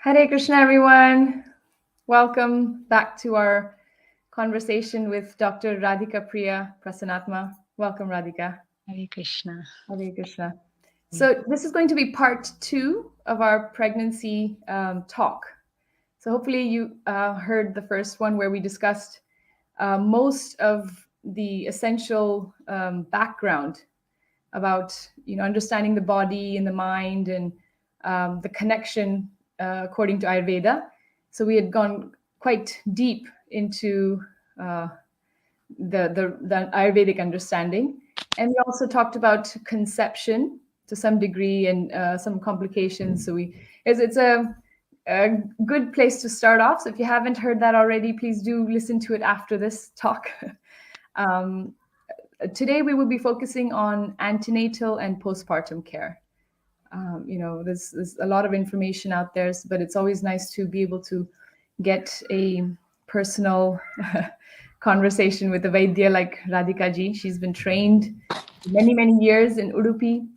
Hare Krishna, everyone. Welcome back to our conversation with Dr. Radhika Priya Prasannatma. Welcome, Radhika. Hare Krishna. Hare Krishna. So this is going to be part 2 of our pregnancy talk. So hopefully you heard the first one where we discussed most of the essential background about understanding the body and the mind and the connection according to Ayurveda. So we had gone quite deep into the Ayurvedic understanding, and we also talked about conception to some degree and some complications. So it's a good place to start off. So if you haven't heard that already, please do listen to it after this talk. Today we will be focusing on antenatal and postpartum care. There's a lot of information out there, but it's always nice to be able to get a personal conversation with a Vaidya like Radhika ji. She's been trained many, many years in Udupi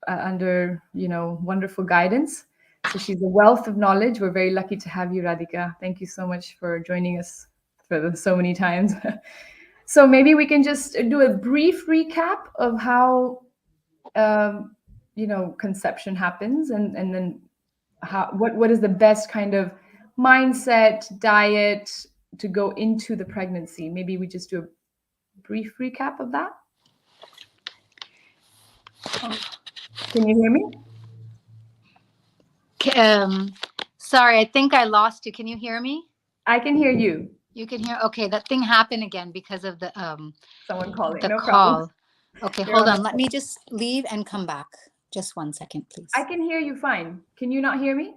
under, wonderful guidance. So she's a wealth of knowledge. We're very lucky to have you, Radhika. Thank you so much for joining us for so many times. So maybe we can just do a brief recap of how conception happens, and then what is the best kind of mindset, diet to go into the pregnancy. Maybe we just do a brief recap of that. Can you hear me? Sorry, I think I lost you. Can you hear me? I can hear you. You can hear? Okay, that thing happened again because of the someone calling. The no call. Problem. Okay, hold on. Let me just leave and come back. Just 1 second, please. I can hear you fine. Can you not hear me?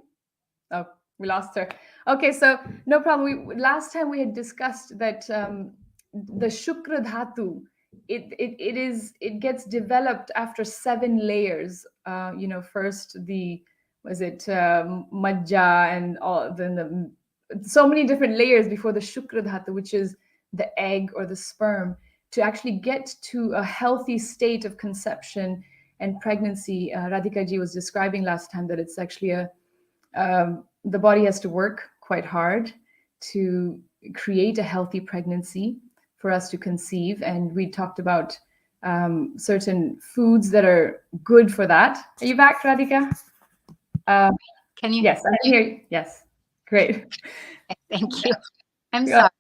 Oh, we lost her. Okay, so no problem. Last time we had discussed that the Shukra Dhatu, it gets developed after 7 layers. First Majja and all, then so many different layers before the Shukra Dhatu, which is the egg or the sperm, to actually get to a healthy state of conception and pregnancy. Radhika ji was describing last time that it's actually the body has to work quite hard to create a healthy pregnancy for us to conceive. And we talked about certain foods that are good for that. Are you back, Radhika? Can you? Yes, I can hear you. Yes, great. Thank you. I'm sorry.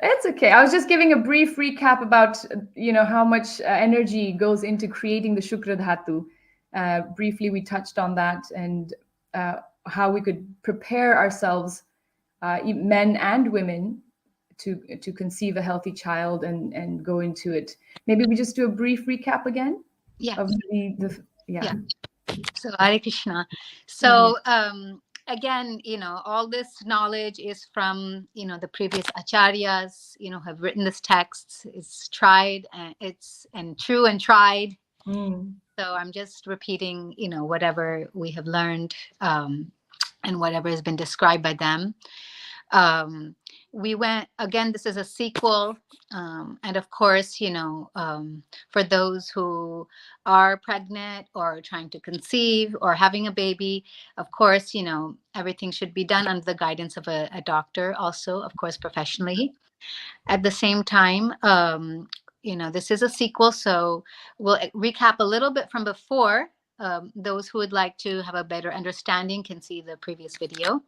It's okay. I was just giving a brief recap about, how much energy goes into creating the Shukra Dhatu. Briefly, we touched on that and how we could prepare ourselves, men and women, to conceive a healthy child and go into it. Maybe we just do a brief recap again? Yeah. Of yeah. So, Hare Krishna. So, again, all this knowledge is from, the previous acharyas, have written this text. It's tried and it's true and tried. So I'm just repeating, whatever we have learned and whatever has been described by them. We went, again, this is a sequel. And of course, for those who are pregnant or trying to conceive or having a baby, of course, everything should be done under the guidance of a doctor also, of course, professionally. At the same time, this is a sequel, so we'll recap a little bit from before. Those who would like to have a better understanding can see the previous video.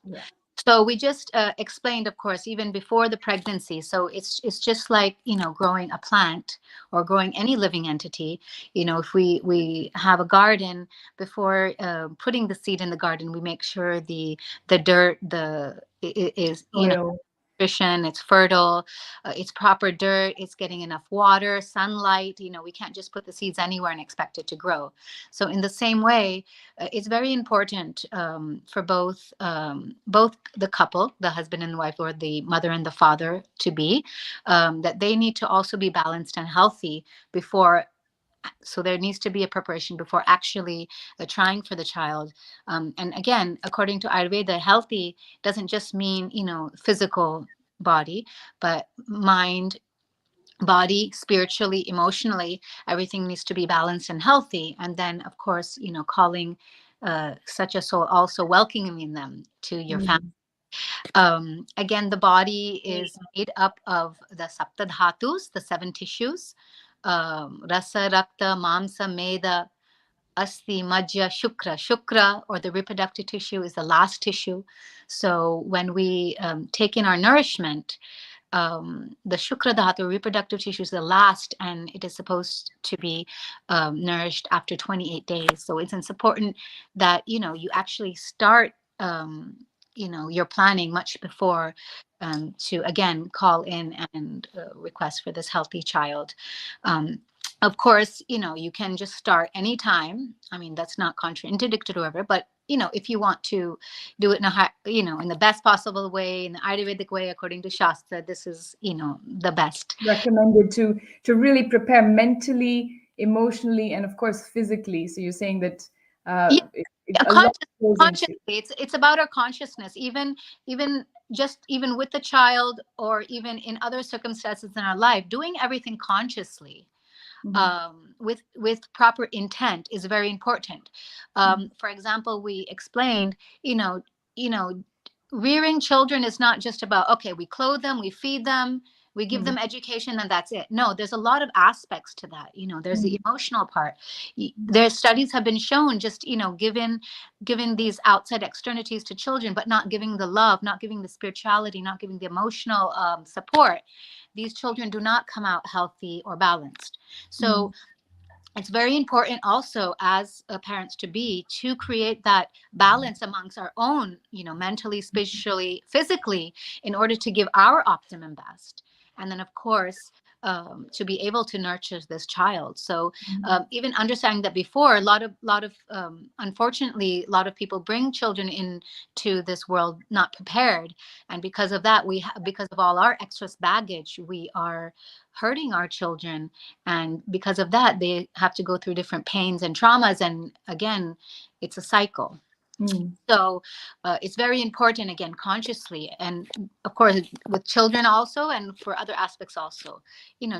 Yeah. So we just explained, of course, even before the pregnancy. So it's just like, growing a plant or growing any living entity. If we have a garden, before putting the seed in the garden, we make sure the dirt is, nutrition, it's fertile, it's proper dirt, it's getting enough water, sunlight. We can't just put the seeds anywhere and expect it to grow. So in the same way, it's very important for both the couple, the husband and wife, or the mother and the father to be, that they need to also be balanced and healthy before. So there needs to be a preparation before actually trying for the child. And again, according to Ayurveda, healthy doesn't just mean, physical body, but mind, body, spiritually, emotionally, everything needs to be balanced and healthy. And then, of course, calling such a soul also welcoming them to your family. Mm. Again, the body is made up of the saptadhatus, the 7 tissues, rasa, rakta, mamsa, meda, asti, majja, shukra. Shukra, or the reproductive tissue, is the last tissue. So when we take in our nourishment, the shukra dhatu, reproductive tissue, is the last, and it is supposed to be nourished after 28 days. So it's important that you actually start your planning much before, to again call in and request for this healthy child. Of course, you can just start anytime. I mean, that's not contraindicated or whatever, but if you want to do it in in the best possible way, in the Ayurvedic way, according to Shastra, this is, the best. Recommended to really prepare mentally, emotionally, and of course physically. So you're saying that Yeah, a lot goes consciously, into. it's about our consciousness, even even with the child, or even in other circumstances in our life, doing everything consciously, with proper intent is very important. For example, we explained, you know, rearing children is not just about, okay, we clothe them, we feed them, we give them education, and that's it. No, there's a lot of aspects to that. There's the emotional part. Their studies have been shown, just given these outside externalities to children, but not giving the love, not giving the spirituality, not giving the emotional support, these children do not come out healthy or balanced. So it's very important also, as parents to be, to create that balance amongst our own, mentally, spiritually, physically, in order to give our optimum best. And then, of course, to be able to nurture this child. So even understanding that before, a lot of unfortunately, a lot of people bring children into this world not prepared, and because of that, because of all our excess baggage, we are hurting our children, and because of that, they have to go through different pains and traumas, and again, it's a cycle. So it's very important, again, consciously, and of course with children also, and for other aspects also,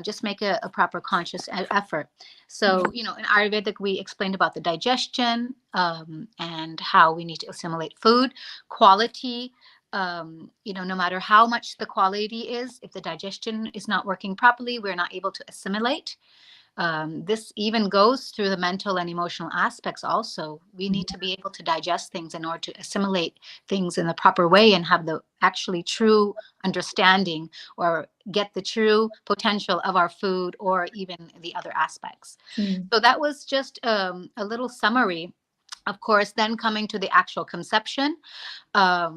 just make a proper conscious effort. So in Ayurvedic, we explained about the digestion, and how we need to assimilate food quality. No matter how much the quality is, if the digestion is not working properly, we're not able to assimilate. This even goes through the mental and emotional aspects also. We need to be able to digest things in order to assimilate things in the proper way, and have the actually true understanding, or get the true potential of our food, or even the other aspects. So that was just a little summary. Of course, then coming to the actual conception, there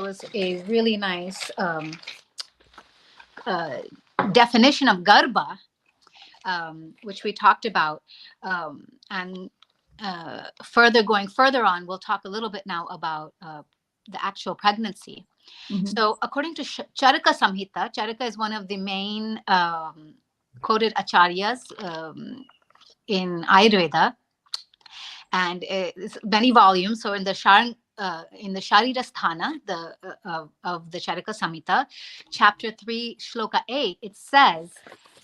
was a really nice definition of garbha, which we talked about, and going further on, we'll talk a little bit now about the actual pregnancy. So according to Charaka Samhita, Charaka is one of the main quoted acharyas in Ayurveda, and it's many volumes. So in the Sharirasthana, of the Charaka Samhita, chapter 3, shloka 8, it says,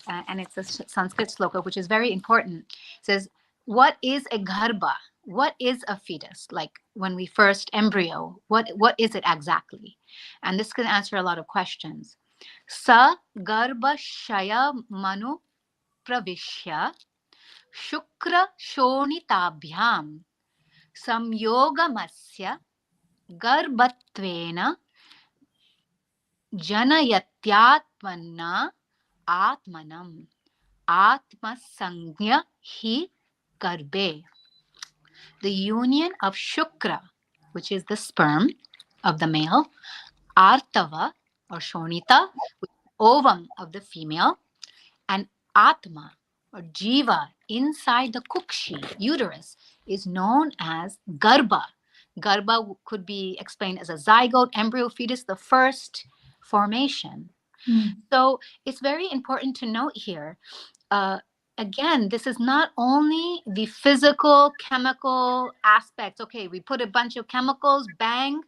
and it's a Sanskrit sloka, which is very important. It says, what is a garbha? What is a fetus? Like when we first embryo, what is it exactly? And this can answer a lot of questions. Sa garbha shaya manu pravishya shukra shonitabhyam samyogamasya garbhatvena janayatyatmanna atmanam atmasangya hi garbe. The union of shukra, which is the sperm of the male, artava or shonita, ovum of the female, and atma or jiva inside the kukshi, uterus, is known as garbha. Garbha could be explained as a zygote, embryo, fetus, the first formation. So it's very important to note here, again, this is not only the physical, chemical aspects. Okay, we put a bunch of chemicals, bang,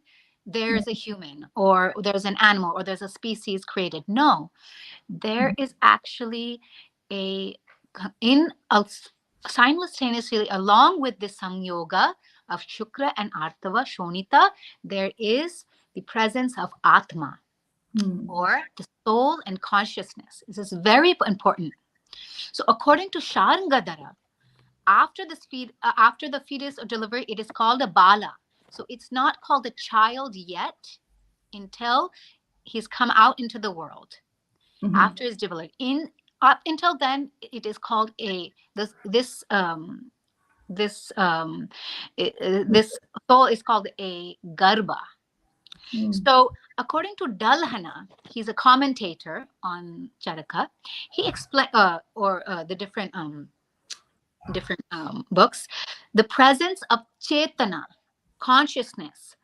there's a human, or there's an animal, or there's a species created. No, there is actually in a simultaneously, along with the samyoga of Shukra and Artava, Shonita, there is the presence of Atma, or the soul and consciousness. This is very important. So according to Sharangadhara, after the fetus or delivery, it is called a bala. So it's not called a child yet until he's come out into the world. After his delivery, up until then, it is called this soul is called a garbha. So according to Dalhana, he's a commentator on Charaka. He explained the different books, the presence of chetana, consciousness,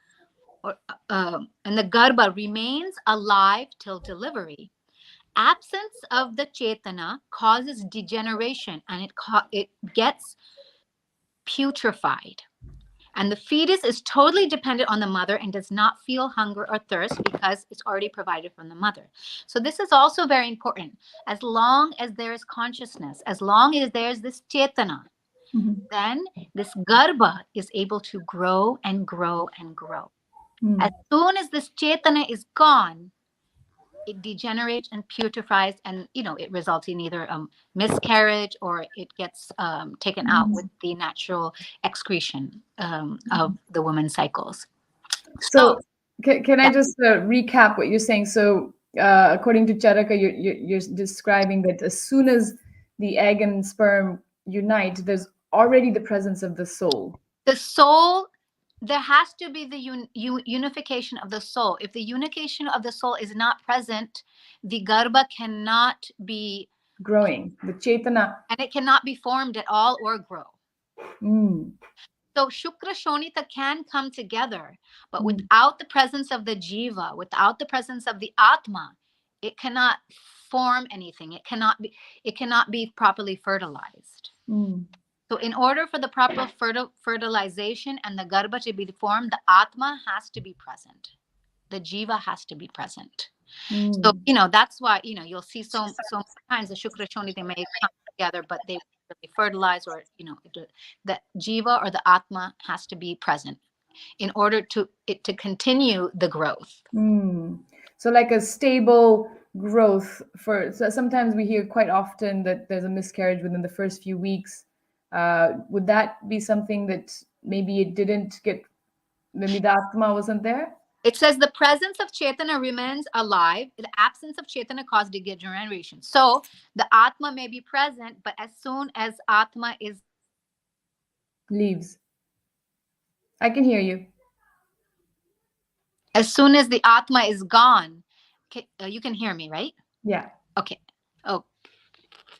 and the garbha remains alive till delivery. Absence of the chetana causes degeneration, and it gets putrefied. And the fetus is totally dependent on the mother and does not feel hunger or thirst because it's already provided from the mother. So this is also very important. As long as there is consciousness, as long as there's this chetana, then this garbha is able to grow and grow and grow. As soon as this chetana is gone, it degenerates and putrefies, and it results in either miscarriage, or it gets taken out with the natural excretion of the woman's cycles. So can I just recap what you're saying? So according to Charaka, you're describing that as soon as the egg and sperm unite, there's already the presence of the soul. The soul, there has to be the unification of the soul. If the unification of the soul is not present, the garbha cannot be growing, the chetana, and it cannot be formed at all or grow. So Shukra Shonita can come together, but without the presence of the jiva, without the presence of the atma, it cannot form anything. It cannot be properly fertilized. So in order for the proper fertilization and the garbha to be formed, the atma has to be present. The jiva has to be present. So, that's why, you'll see so many times the Shukra Shoni, they may come together, but they really fertilize, or, the jiva or the atma has to be present in order to continue the growth. So like a stable growth so sometimes we hear quite often that there's a miscarriage within the first few weeks. Would that be something that maybe it didn't get, maybe the atma wasn't there? It says the presence of chetana remains alive. The absence of chetana causes degeneration. So the atma may be present, but as soon as atma leaves. I can hear you. As soon as the atma is gone, you can hear me, right? Yeah. Okay. Oh,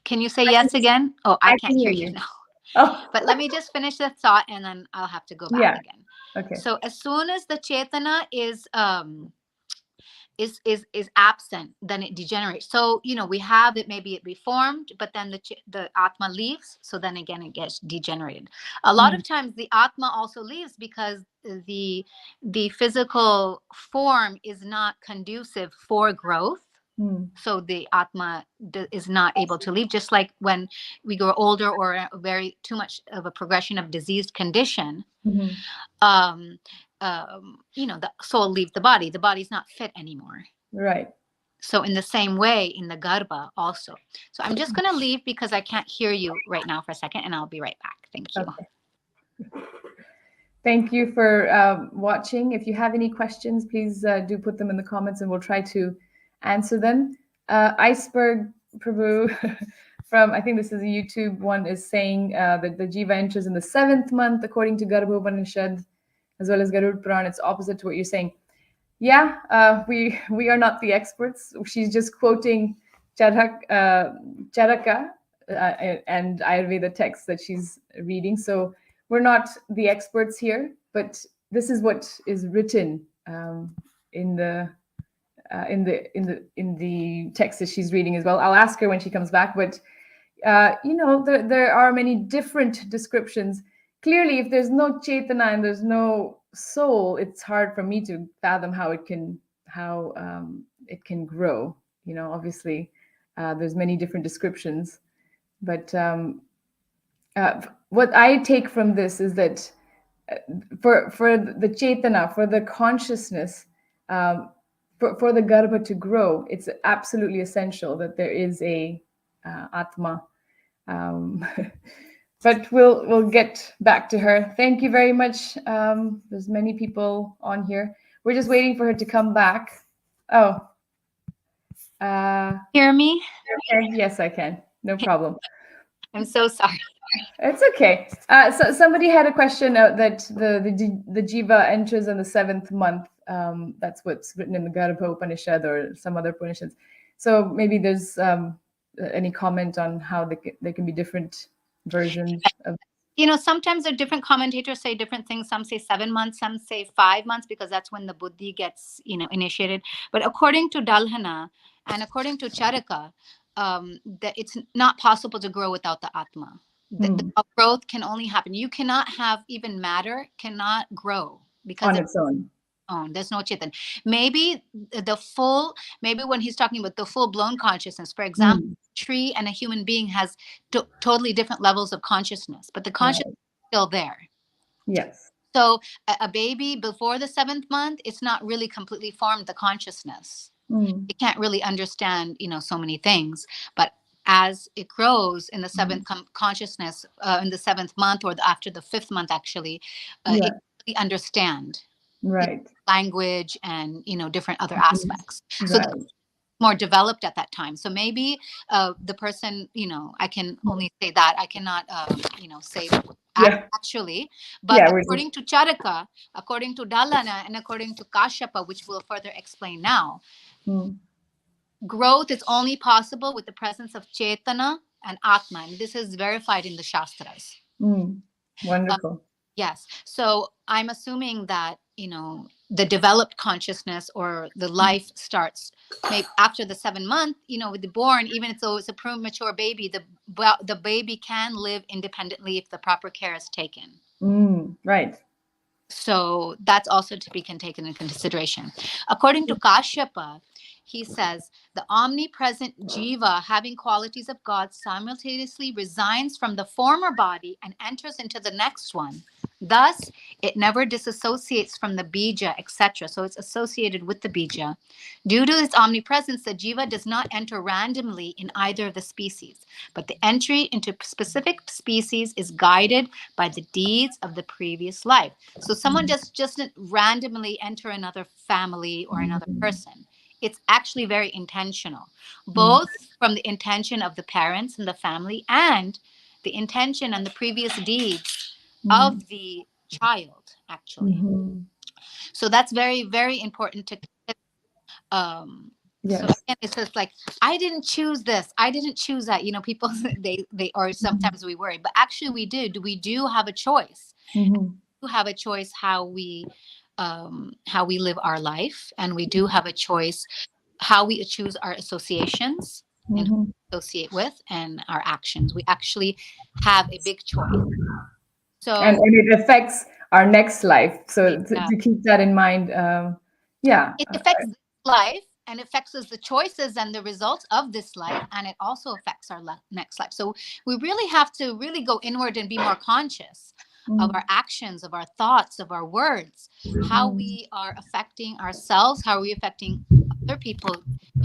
can you say yes again? Oh, I can't hear you now. Oh. But let me just finish the thought, and then I'll have to go back again. Okay. So as soon as the chetana is absent, then it degenerates. So we have it, maybe it be formed, but then the atma leaves. So then again it gets degenerated. A lot of times the atma also leaves because the physical form is not conducive for growth. So the atma is not able to leave, just like when we grow older or too much of a progression of diseased condition. The soul leaves the body. The body's not fit anymore. Right. So in the same way, in the garbha also. So I'm just going to leave because I can't hear you right now for a second, and I'll be right back. Thank you. Okay. Thank you for watching. If you have any questions, please do put them in the comments, and we'll try to answer them. Iceberg Prabhu from, I think this is a YouTube one, is saying that the jiva enters in the 7th month according to Garbha Upanishad, as well as Garud Puran. It's opposite to what you're saying. Yeah, we are not the experts. She's just quoting Charaka and Ayurveda texts that she's reading. So we're not the experts here, but this is what is written in the text that she's reading as well. I'll ask her when she comes back, but there are many different descriptions. Clearly, if there's no chetana and there's no soul, it's hard for me to fathom how it can grow. Obviously, there's many different descriptions, but what I take from this is that for the Chetana, for the consciousness, for the Garbha to grow, it's absolutely essential that there is a Atma. But we'll get back to her. Thank you very much. There's many people on here. We're just waiting for her to come back. Oh. Hear me? Okay. Yes, I can. No problem. I'm so sorry. It's okay. So somebody had a question that the jiva enters in the 7th month. That's what's written in the Garbha Upanishad or some other Upanishads. So maybe there's any comment on how they can be different versions of. Sometimes the different commentators say different things. Some say 7 months, some say 5 months, because that's when the buddhi gets, initiated. But according to Dalhana and according to Charaka, that it's not possible to grow without the Atma. The growth can only happen. You cannot have even matter cannot grow because On its own. There's no chetan. Maybe when he's talking about the full-blown consciousness, for example, a tree and a human being has totally different levels of consciousness, but the consciousness is still there. Yes. So a baby before the 7th month, it's not really completely formed the consciousness. It can't really understand, so many things. But as it grows in the 7th consciousness, in the 7th month or after the 5th month, actually, it really understand. Right. Language and different other aspects. So Right. that's more developed at that time. So maybe the person, I can only say that. I cannot say actually. But according to Charaka, according to Dalana, and according to Kashyapa, which we'll further explain now, growth is only possible with the presence of Chetana and Atma. And this is verified in the Shastras. Wonderful. Yes. So I'm assuming that, the developed consciousness or the life starts maybe after the 7th month, with the born, even though it's a premature baby, the baby can live independently if the proper care is taken. Right. So that's also to be taken into consideration. According to Kashyapa, he says, the omnipresent jiva, having qualities of God, simultaneously resigns from the former body and enters into the next one. Thus, it never disassociates from the bija, etc. So it's associated with the bija. Due to its omnipresence, the jiva does not enter randomly in either of the species, but the entry into specific species is guided by the deeds of the previous life. So someone just doesn't randomly enter another family or another person. It's actually very intentional, both from the intention of the parents and the family and the intention and the previous deeds of the child, actually. So that's very, very important to Yes. So again, it's just like, I didn't choose this, I didn't choose that. People they or sometimes we worry, but actually we do have a choice. We do have a choice how we live our life, and we do have a choice how we choose our associations and who we associate with, and our actions. We actually have a big choice. So and it affects our next life. So to keep that in mind, it affects this life, and affects us the choices and the results of this life, and it also affects our next life. So we really have to really go inward and be more conscious of our actions, of our thoughts, of our words, how we are affecting ourselves, how are we affecting other people,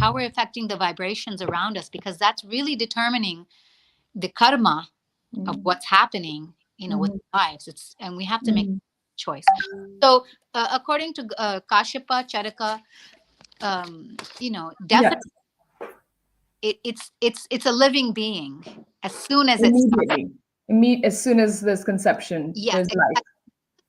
how we're affecting the vibrations around us, because that's really determining the karma of what's happening, with our lives. And we have to make a choice. So according to Kashyapa, Charaka, definitely it's a living being as soon as it starts. As soon as there's conception, there's life.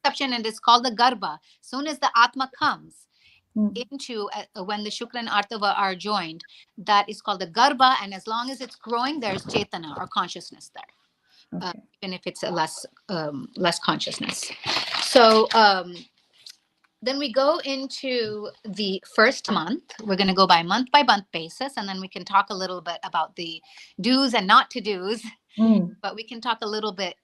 Conception, and it's called the Garbha. Soon as the Atma comes into when the Shukra and Artava are joined, that is called the Garbha, and as long as it's growing, there's Chetana or consciousness there, even if it's a less consciousness. So then we go into the first month. We're going to go by month basis, and then we can talk a little bit about the do's and not to do's. But we can talk a little bit,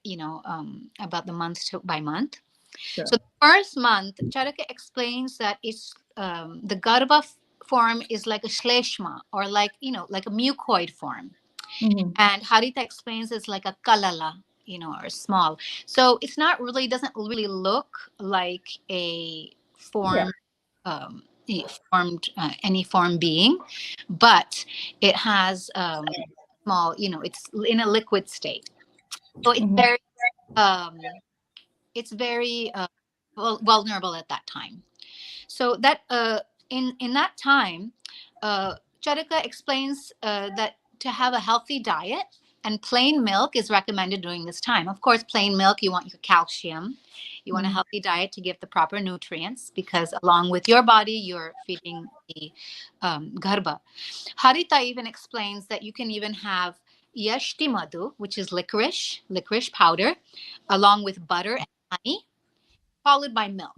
about the month by month. Sure. So the first month, Charaka explains that it's the Garbha form is like a shleshma, or like a mucoid form. And Harita explains it's like a kalala. are small. So it's not really, doesn't really look like a Yeah. form, formed any form being, but it has small, it's in a liquid state. So Hmm. um, it's very vulnerable at that time. So that in that time, Charika explains that to have a healthy diet and plain milk is recommended during this time. Of course, plain milk, you want your calcium. You want a healthy diet to give the proper nutrients, because along with your body, you're feeding the garbha. Harita even explains that you can even have yashti madhu, which is licorice powder, along with butter and honey, followed by milk.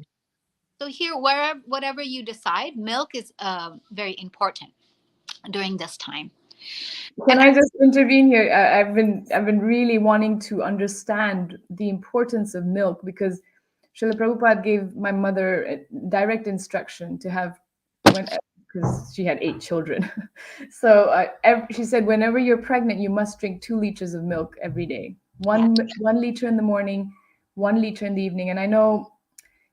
So here, wherever, whatever you decide, milk is very important during this time. Can And I just intervene here? I've been really wanting to understand the importance of milk, because Srila Prabhupada gave my mother direct instruction to have, when, because she had 8 children. So she said, whenever you're pregnant, you must drink 2 liters of milk every day. yeah, 1 liter in the morning, 1 liter in the evening. And I know,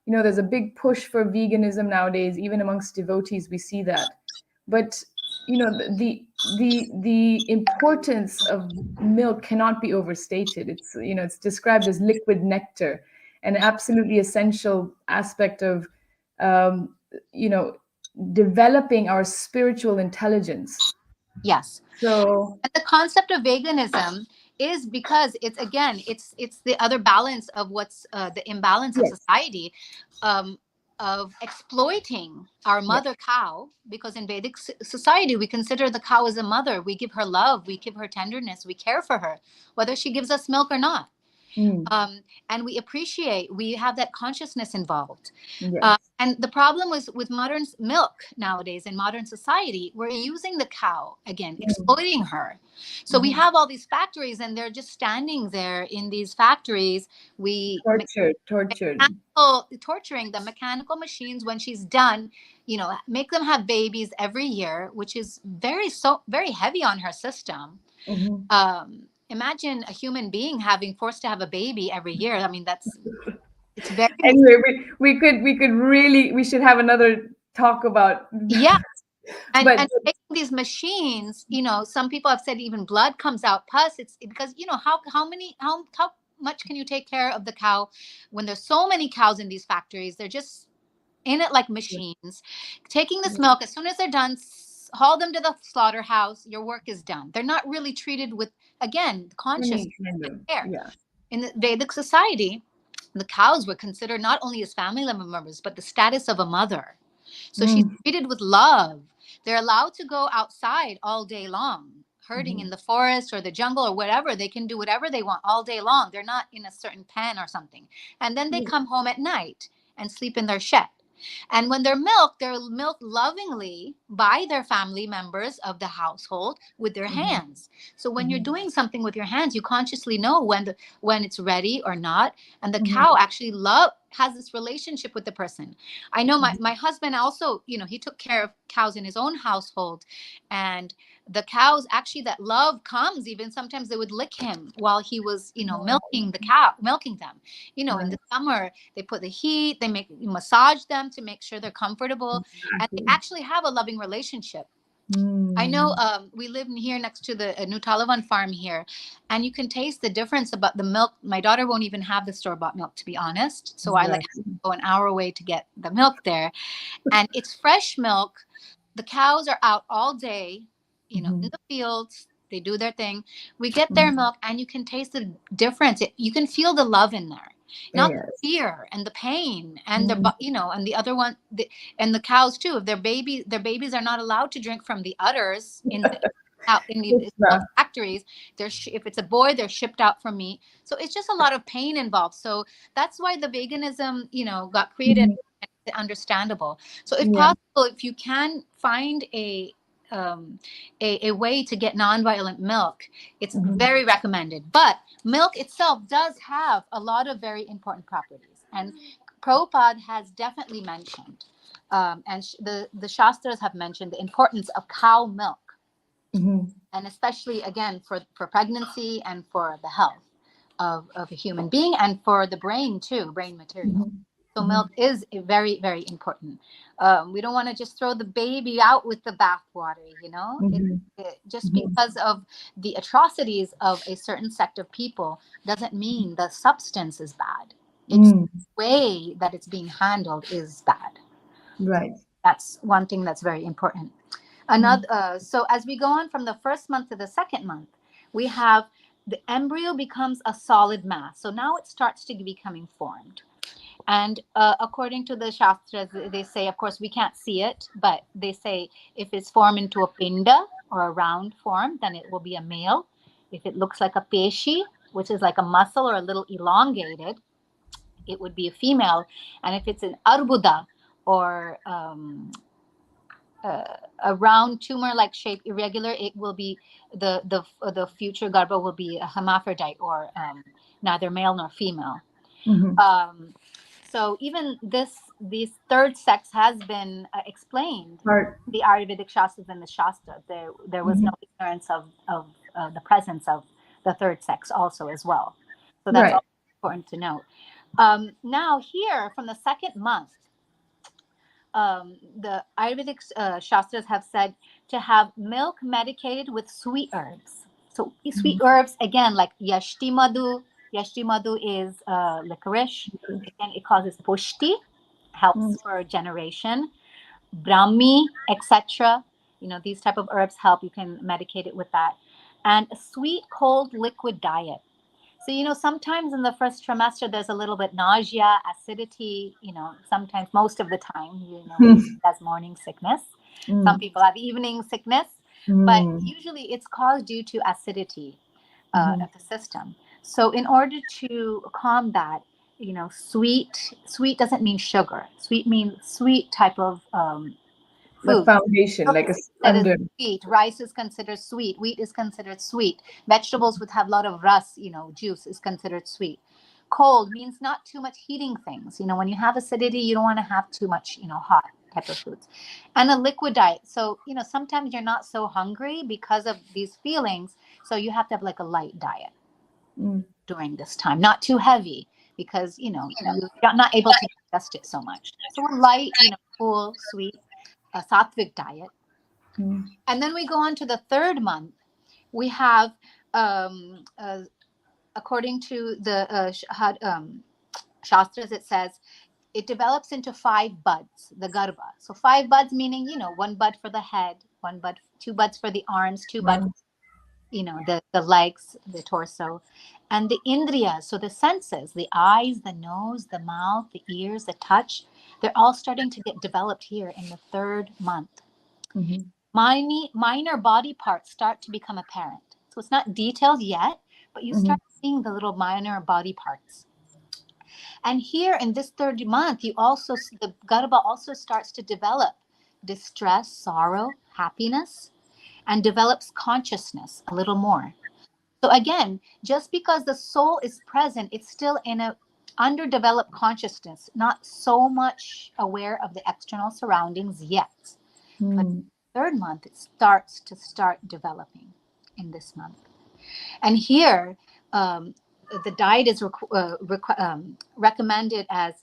there's a big push for veganism nowadays, even amongst devotees. We see that, but the importance of milk cannot be overstated. It's described as liquid nectar, an absolutely essential aspect of um, you know developing our spiritual intelligence. yes. So And the concept of veganism is because it's the other balance of what's the imbalance of yes, society, um, of exploiting our yes. mother cow. Because in Vedic society, we consider the cow as a mother. We give her love, we give her tenderness, we care for her, whether she gives us milk or not. Mm, And we appreciate, we have that consciousness involved. yes. And the problem was with modern milk nowadays in modern society, we're using the cow again, Mm, exploiting her. So we mhm. have all these factories, and they're just standing there in these factories. We Tortured. torturing the mechanical machines. When she's done, make them have babies every year, which is very heavy on her system. Mhm. Imagine a human being having forced to have a baby every year. I mean, it's very, Anyway, we should have another talk about yeah. And but taking these machines, some people have said even blood comes out, pus. It's because, how much can you take care of the cow when there's so many cows in these factories? They're just in it like machines, taking this milk. As soon as they're done, haul them to the slaughterhouse. Your work is done. They're not really treated with, again, conscious any kind of, care. yeah. In the Vedic society, the cows were considered not only as family members, but the status of a mother. So she's Mm, treated with love. They're allowed to go outside all day long, herding mhm. in the forest or the jungle or whatever. They can do whatever they want all day long. They're not in a certain pen or something. And then they Yeah. come home at night and sleep in their shed. And when they're milked lovingly by their family members of the household with their Mhm, hands. So when you're mhm, doing something with your hands, you consciously know when it's ready or not. And the mhm, cow actually has this relationship with the person. I know mhm. my husband also, he took care of cows in his own household. And the cows, actually, that love comes, even sometimes they would lick him while he was, milking them. In the Right. summer, they put the heat, they massage them to make sure they're comfortable, and they Exactly. actually have a loving relationship. I know, Mm. we live in here next to the New Talavan farm here, and you can taste the difference about the milk. My daughter won't even have the store-bought milk, to be honest. So I like Exactly. go an hour away to get the milk there, and it's fresh milk. The cows are out all day, in Mhm, the fields. They do their thing. We get their mhm. milk, and you can taste the difference. You can feel the love in there, not the Yes. fear and the pain, and Mm. and the other one, and the cows too. If their babies are not allowed to drink from the udders out in the Krishna. factories. If it's a boy, they're shipped out for meat. So it's just a lot of pain involved. So that's why the veganism, got created. Mhm. And understandable. So if Yeah. possible, if you can find um, a way to get nonviolent milk, it's Mhm, very recommended. But milk itself does have a lot of very important properties, and Prabhupada has definitely mentioned, and the Shastras have mentioned the importance of cow milk, mhm. and especially again for pregnancy and for the health. of a human being, and for the brain too, brain material. So milk is very, very important. We don't want to just throw the baby out with the bathwater, you know. Just because of the atrocities of a certain sect of people doesn't mean the substance is bad. It's the way that it's being handled is bad. Right. That's one thing that's very important. Another, so as we go on from the first month to the second month, we have the embryo becomes a solid mass. So now it starts to becoming formed. And according to the Shastras, they say, of course, we can't see it, but they say if it's formed into a pinda or a round form, then it will be a male. If it looks like a peshi, which is like a muscle or a little elongated, it would be a female. And if it's an arbuda or a round tumor-like shape, irregular, it will be the future garbha will be a hermaphrodite or neither male nor female. So even this third sex has been explained. The Ayurvedic Shastras and the Shastra, there was no ignorance of the presence of the third sex also as well. So that's also important to note. Now here from the second month, the Ayurvedic Shastras have said to have milk medicated with sweet herbs. So sweet herbs, again, like yashti madhu. Yashti madhu is licorice. Again, it causes pushti, helps for generation. Brahmi, etc. You know, these type of herbs help. You can medicate it with that. And a sweet, cold, liquid diet. So, you know, sometimes in the first trimester, there's a little bit nausea, acidity, you know, sometimes most of the time, you know, that's morning sickness. Some people have evening sickness, but usually it's caused due to acidity of the system. So in order to calm that, you know, sweet doesn't mean sugar. Sweet means sweet type of the food. foundation, like a under. Sweet. Rice is considered sweet. Wheat is considered sweet. Vegetables would have a lot of rus, you know, juice is considered sweet. Cold means not too much heating things. You know, when you have acidity, you don't want to have too much, you know, hot type of foods. And a liquid diet. So, you know, sometimes you're not so hungry because of these feelings. So you have to have like a light diet during this time. Not too heavy because, you know, you're not able to digest it so much. So a light, you know, cool, sweet. A sattvic diet. And then we go on to the third month. We have, according to the Shastras, it says it develops into 5 buds, the garbha. So 5 buds meaning, you know, 1 bud for the head, 1 bud, 2 buds for the arms, 2 buds, you know, the legs, the torso, and the indriyas. So the senses, the eyes, the nose, the mouth, the ears, the touch, they're all starting to get developed here in the third month. Minor body parts start to become apparent. So it's not detailed yet, but you start seeing the little minor body parts. And here in this third month, the garbha also starts to develop distress, sorrow, happiness, and develops consciousness a little more. So again, just because the soul is present, it's still in a underdeveloped consciousness, not so much aware of the external surroundings yet. But third month, it starts to developing in this month. And here, the diet is recommended as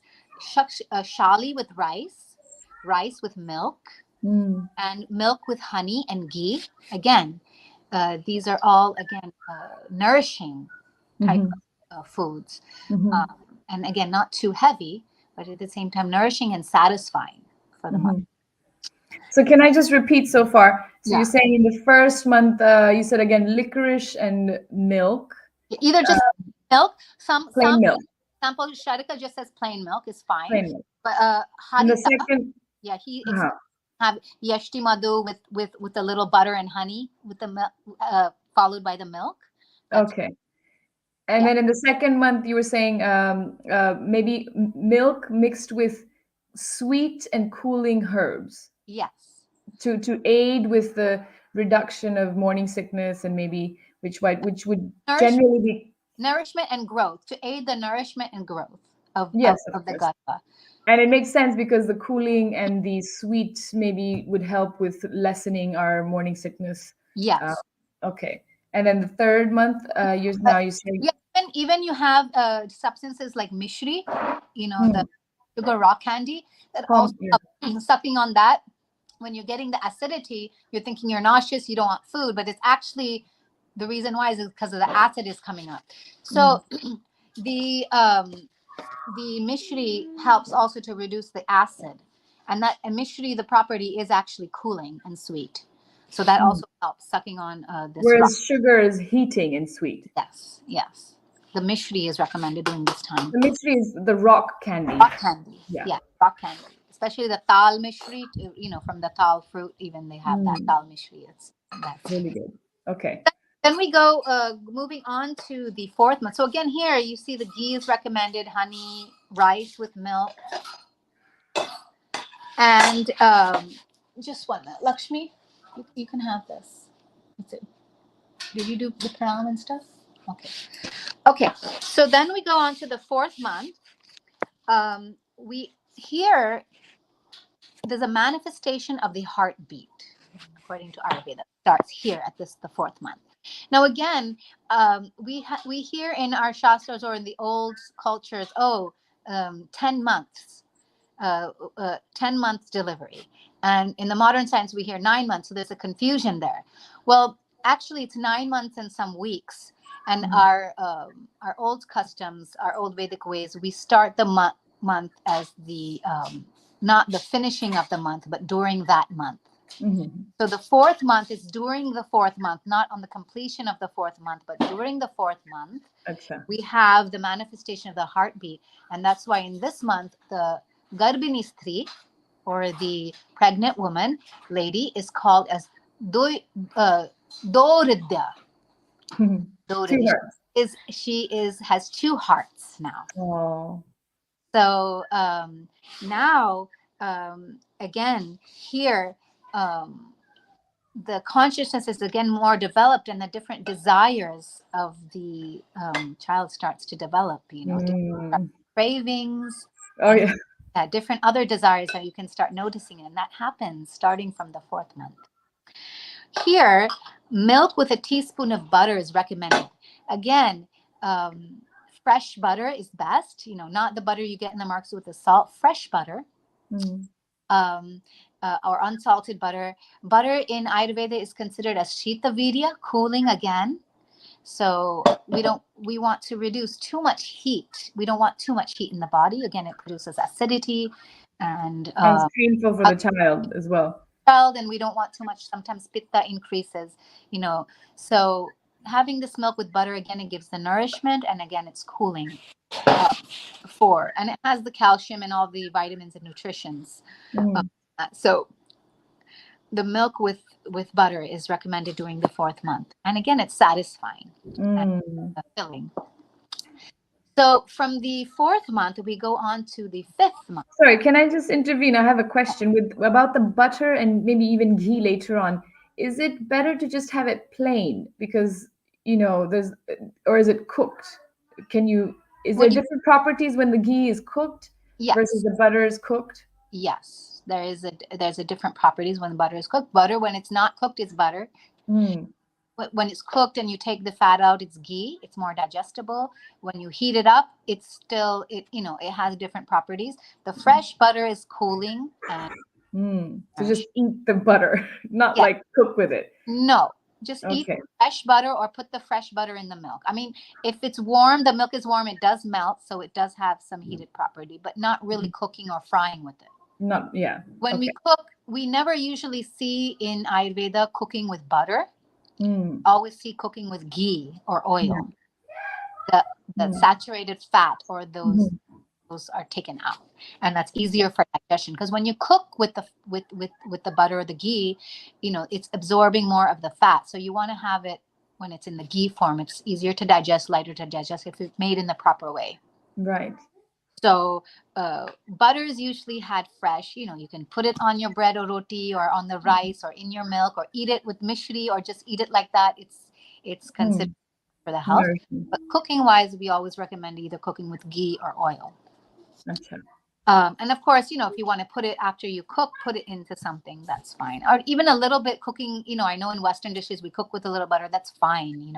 shali with rice with milk, and milk with honey and ghee. Again, these are all, again, nourishing type of foods. And again, not too heavy, but at the same time, nourishing and satisfying for the month. So can I just repeat so far? So you're saying in the first month, you said again, licorice and milk. Either just milk. Plain milk. Sample Sharika just says plain milk is fine. Plain milk. But in the second, he have yashti madhu with a little butter and honey with the milk, followed by the milk. Okay. And then in the second month, you were saying maybe milk mixed with sweet and cooling herbs. Yes. To aid with the reduction of morning sickness, and maybe which would generally be nourishment and growth, to aid the nourishment and growth of the garbha. And it makes sense because the cooling and the sweet maybe would help with lessening our morning sickness. Yes. Okay. And then the third month, you say Even you have substances like mishri, the sugar rock candy, that also Yeah. sucking on that. When you're getting the acidity, you're thinking you're nauseous, you don't want food, but it's actually the reason why is because of the acid is coming up. So the mishri helps also to reduce the acid, and mishri, the property is actually cooling and sweet, so that also helps sucking on this rock. Whereas sugar is heating and sweet. Yes. The mishri is recommended during this time. The mishri is the rock candy. Rock candy. Yeah. Rock candy. Especially the tal mishri, from the tal fruit, even they have that tal mishri. That's really good. Okay. Then we go, moving on to the 4th month. So again, here you see the ghee is recommended, honey, rice with milk. And just 1 minute. Lakshmi, you can have this. That's it. Did you do the pranam and stuff? Okay. So then we go on to the 4th month. There's a manifestation of the heartbeat, according to Ayurveda. Starts here at the 4th month. Now again, we hear in our shastras or in the old cultures, 10 months, 10 months delivery, and in the modern science we hear 9 months. So there's a confusion there. Well, actually, it's 9 months and some weeks. And our old customs, our old Vedic ways, we start the month as the not the finishing of the month, but during that month. So the 4th month is during the 4th month, not on the completion of the 4th month, but during the 4th month. We have the manifestation of the heartbeat. And that's why in this month, the Garbhini Stri, or the pregnant woman, lady, is called as Doridya. She has 2 hearts now. Oh. So now, again, here, the consciousness is again more developed, and the different desires of the child starts to develop, different cravings. Different other desires that you can start noticing, and that happens starting from the 4th month. Here, milk with a teaspoon of butter is recommended. Again, fresh butter is best, not the butter you get in the markets with the salt. Fresh butter, or unsalted butter. Butter in Ayurveda is considered as Shita Vaidya, cooling again. So we want to reduce too much heat. We don't want too much heat in the body. Again, it produces acidity, and it's painful for the child as well. And we don't want too much. Sometimes pitta increases, so having this milk with butter, again, it gives the nourishment, and again, it's cooling and it has the calcium and all the vitamins and nutritions. So the milk with butter is recommended during the 4th month, and again, it's satisfying and filling. So from the 4th month, we go on to the 5th month. Sorry, can I just intervene? I have a question about the butter and maybe even ghee later on. Is it better to just have it plain because or is it cooked? Is there different properties when the ghee is cooked versus the butter is cooked? Yes, there's a different properties when the butter is cooked. Butter, when it's not cooked, is butter. When it's cooked and you take the fat out, it's ghee. It's more digestible. When you heat it up, it's still it has different properties. The fresh butter is cooling. So just eat the butter, not like cook with it. No, just eat fresh butter or put the fresh butter in the milk. I mean, if it's warm, the milk is warm, it does melt, so it does have some heated property, but not really cooking or frying with it. When we cook, we never usually see in Ayurveda cooking with butter. Always see cooking with ghee or oil. The saturated fat or those are taken out, and that's easier for digestion, because when you cook with the butter or the ghee, it's absorbing more of the fat. So you want to have it when it's in the ghee form. It's easier to digest, lighter to digest if it's made in the proper way. Right. So butter is usually had fresh. You can put it on your bread or roti or on the rice or in your milk, or eat it with mishri, or just eat it like that. It's considered for the health. But cooking wise, we always recommend either cooking with ghee or oil. And of course, if you want to put it after you cook, put it into something, that's fine. Or even a little bit cooking, I know in Western dishes, we cook with a little butter. That's fine,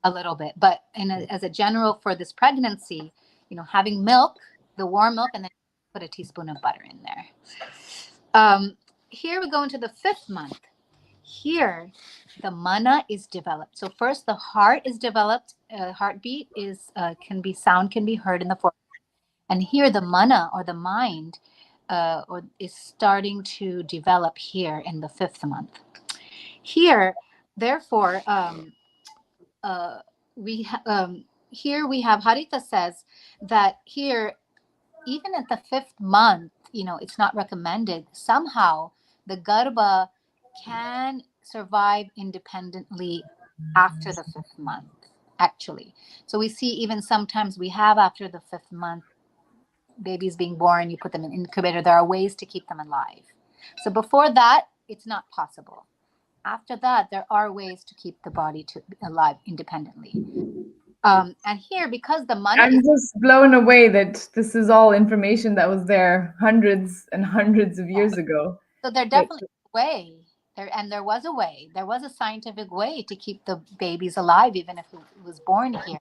a little bit. But as a general for this pregnancy, having milk, the warm milk, and then put a teaspoon of butter in there. Here we go into the 5th month. Here, the mana is developed. So first, the heart is developed. Heartbeat can be heard in the forehead. And here the mana or the mind is starting to develop here in the 5th month. Here, therefore, here we have Harita says that here, even at the 5th month, it's not recommended. Somehow the garbha can survive independently after the 5th month, actually. So we see even sometimes we have after the 5th month, babies being born, you put them in incubator. There are ways to keep them alive. So before that, it's not possible. After that, there are ways to keep the body alive independently. And here, because the mana I'm just blown away that this is all information that was there hundreds and hundreds of years ago. So there definitely is a way. There was a way. There was a scientific way to keep the babies alive, even if it was born here.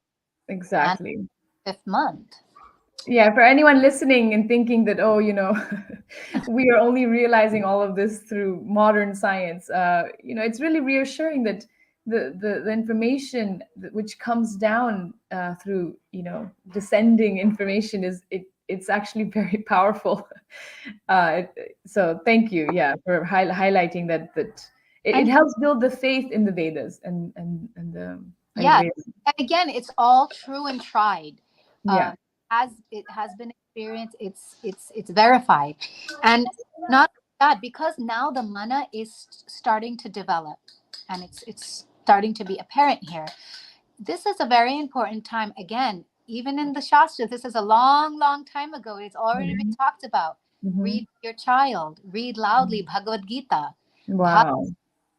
Exactly. And 5th month. Yeah, for anyone listening and thinking that, we are only realizing all of this through modern science, it's really reassuring that the information which comes down through, descending information it's actually very powerful. So thank you, for highlighting that it helps build the faith in the Vedas and the Ayurveda. And again, it's all true and tried. As it has been experienced, it's verified. And not that, because now the mana is starting to develop and it's starting to be apparent here. This is a very important time. Again, even in the Shastra, this is a long time ago. It's already been talked about. Read your child, read loudly Bhagavad Gita. Wow.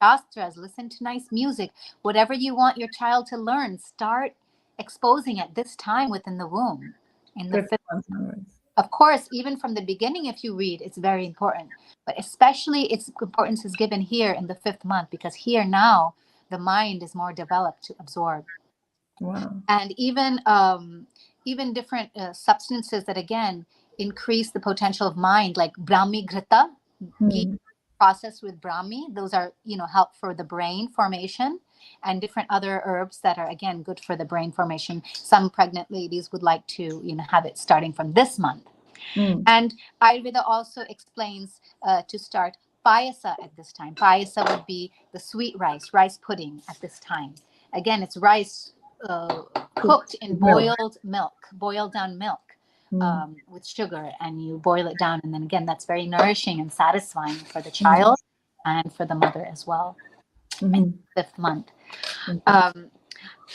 Shastras, listen to nice music. Whatever you want your child to learn, start exposing at this time within the womb. In the 5th month. Of course, even from the beginning, if you read, it's very important. But especially its importance is given here in the 5th month, because here now the mind is more developed to absorb. Wow. And even different substances that again increase the potential of mind, like Brahmi Grita, ghee processed with Brahmi. Those are help for the brain formation, and different other herbs that are again good for the brain formation. Some pregnant ladies would like to have it starting from this month. And Ayurveda also explains to start payasa at this time. Payasa would be the sweet rice pudding at this time. Again, it's rice cooked in boiled down milk with sugar, and you boil it down, and then again that's very nourishing and satisfying for the child and for the mother as well. In the 5th month.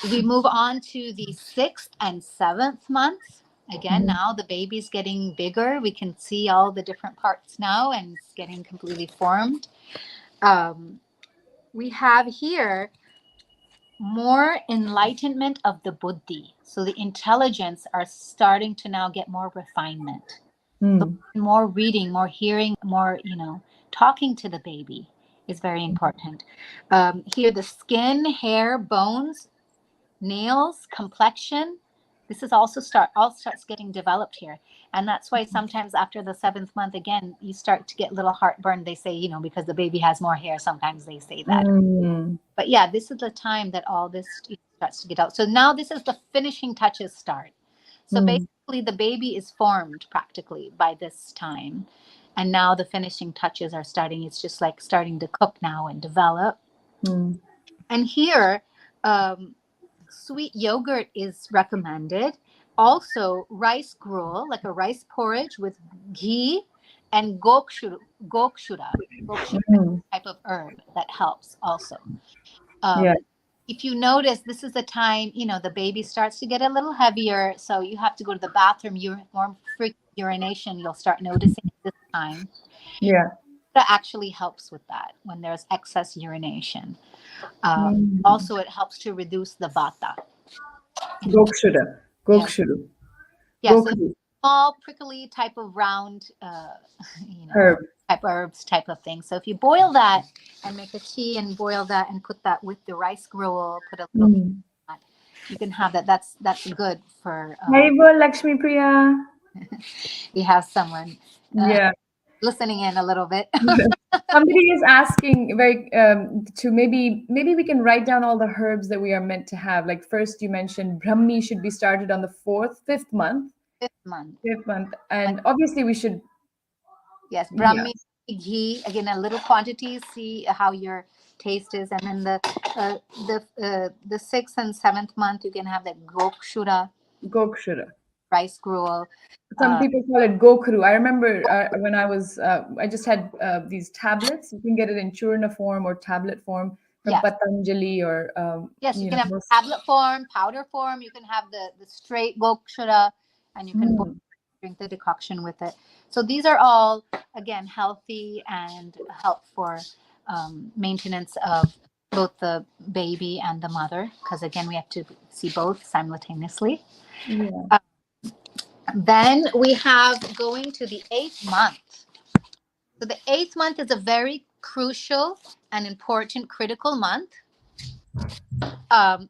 We move on to the 6th and 7th month. Again, now the baby's getting bigger. We can see all the different parts now, and it's getting completely formed. We have here more enlightenment of the buddhi. So the intelligence are starting to now get more refinement. So more reading, more hearing, more, talking to the baby is very important. Here, the skin, hair, bones, nails, complexion, this is also starts getting developed here. And that's why sometimes after the 7th month, again, you start to get little heartburn. They say, because the baby has more hair, sometimes they say that. But yeah, this is the time that all this starts to get out. So now this is the finishing touches start. So basically the baby is formed practically by this time. And now the finishing touches are starting. It's just like starting to cook now and develop. And here, sweet yogurt is recommended. Also, rice gruel, like a rice porridge with ghee, and gokshura type of herb that helps also. If you notice, this is the time, the baby starts to get a little heavier. So you have to go to the bathroom. More frequent urination, you'll start noticing at this time. That actually helps with that when there's excess urination. Also, it helps to reduce the vata. Gokshura. Yeah, so small prickly type of round, Herb. type herbs type of thing. So if you boil that and make a tea and boil that and put that with the rice gruel, put a little bit of that, you can have that. That's good for. Haribol, Lakshmi Priya. We have someone Yeah. listening in a little bit. Somebody is asking very to maybe we can write down all the herbs that we are meant to have. Like first you mentioned Brahmi should be started on the fifth month. 5th month. Fifth month. And obviously we should Yes, yeah. Brahmi, ghee, again a little quantity. See how your taste is, and then the 6th and 7th month you can have that gokshura, Gokshura. rice gruel. Some people call it Gokru. I remember when I just had these tablets. You can get it in churna form or tablet form from Yes. Patanjali or Yes, you can have most- tablet form, powder form. You can have the straight gokshura, and you can drink the decoction with it. So these are all again healthy and help for maintenance of both the baby and the mother, because again we have to see both simultaneously. Yeah. Then we have going to the 8th month. So the 8th month is a very crucial and important critical month.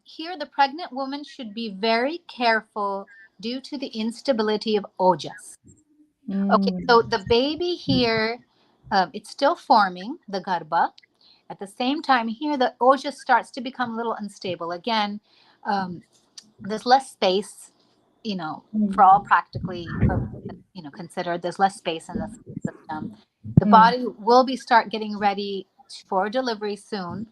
Here, the pregnant woman should be very careful due to the instability of ojas. Okay, so the baby here, it's still forming the garbha. At the same time, here the ojas starts to become a little unstable. Again, there's less space, for all practically, considered. There's less space in the system. The body will start getting ready for delivery soon.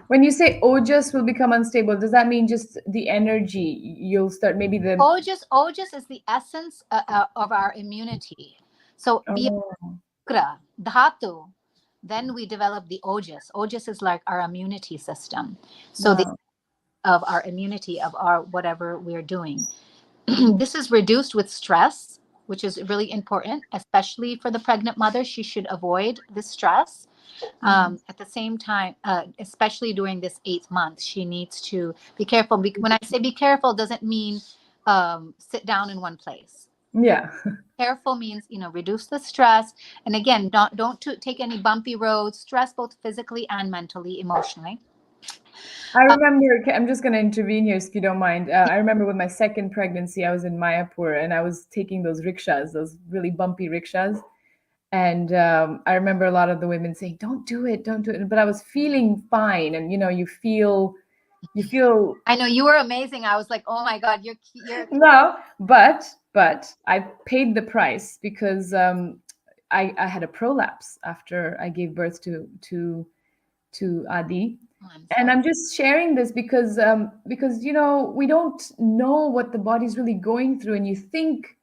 When you say ojas will become unstable, does that mean just the energy? You'll start maybe the Ojas is the essence of our immunity. So Biyakra, dhatu, then we develop the ojas. Ojas is like our immunity system. So of our immunity of our whatever we're doing. This is reduced with stress, which is really important, especially for the pregnant mother. She should avoid the stress. At the same time, especially during this 8th month, she needs to be careful. When I say be careful, doesn't mean sit down in one place. Yeah. Careful means reduce the stress, and again, don't take any bumpy roads. Stress both physically and mentally, emotionally. I remember, I'm just going to intervene here if you don't mind. I remember with my second pregnancy, I was in Mayapur and I was taking those rickshaws, those really bumpy rickshaws. And I remember a lot of the women saying, don't do it. But I was feeling fine. And, you feel. I know you were amazing. I was like, oh my God, you're. No, but I paid the price because I had a prolapse after I gave birth to Adi. And I'm just sharing this because we don't know what the body's really going through, and you think,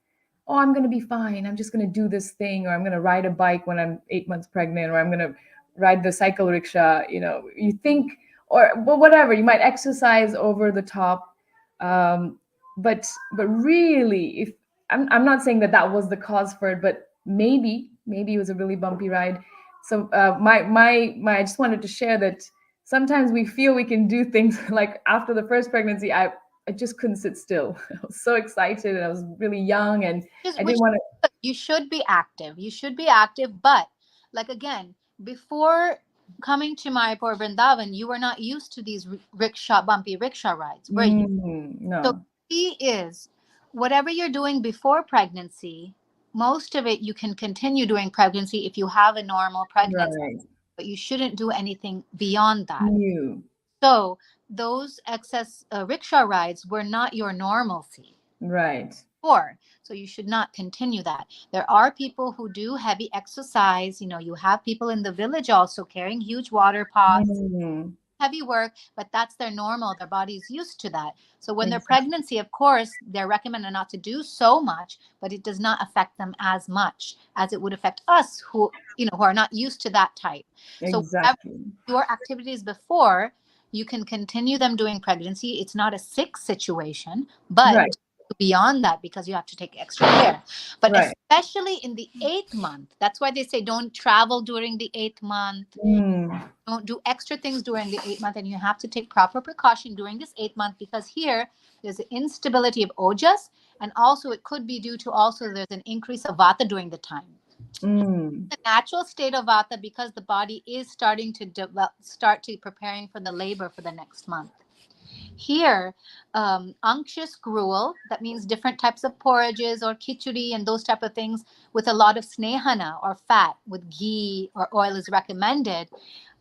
oh, I'm going to be fine. I'm just going to do this thing, or I'm going to ride a bike when I'm 8 months pregnant, or I'm going to ride the cycle rickshaw. You think, or whatever. You might exercise over the top, but really, if I'm not saying that was the cause for it, but maybe it was a really bumpy ride. So I just wanted to share that. Sometimes we feel we can do things like after the first pregnancy, I just couldn't sit still. I was so excited and I was really young and I didn't want to. You should be active. But like again, before coming to Mayapur Vrindavan, you were not used to these bumpy rickshaw rides, were you? No. So key is whatever you're doing before pregnancy, most of it you can continue during pregnancy if you have a normal pregnancy. Right. But you shouldn't do anything beyond that. New. So those excess rickshaw rides were not your normalcy. Right. So you should not continue that. There are people who do heavy exercise. You have people in the village also carrying huge water pots, heavy work, but that's their normal. Their body's used to that. So when they're pregnancy, of course, they're recommended not to do so much, but it does not affect them as much as it would affect us who are not used to that type. Exactly. So your activities before, you can continue them during pregnancy. It's not a sick situation, but beyond that, because you have to take extra care. But especially in the 8th month, that's why they say don't travel during the 8th month. Don't do extra things during the 8th month, and you have to take proper precaution during this 8th month, because here there's the instability of ojas, And also it could be due to also there's an increase of vata during the time. Mm. The natural state of vata, because the body is starting to start to preparing for the labor for the next month. Here, unctuous gruel, that means different types of porridges or khichdi and those type of things with a lot of snehana or fat with ghee or oil is recommended.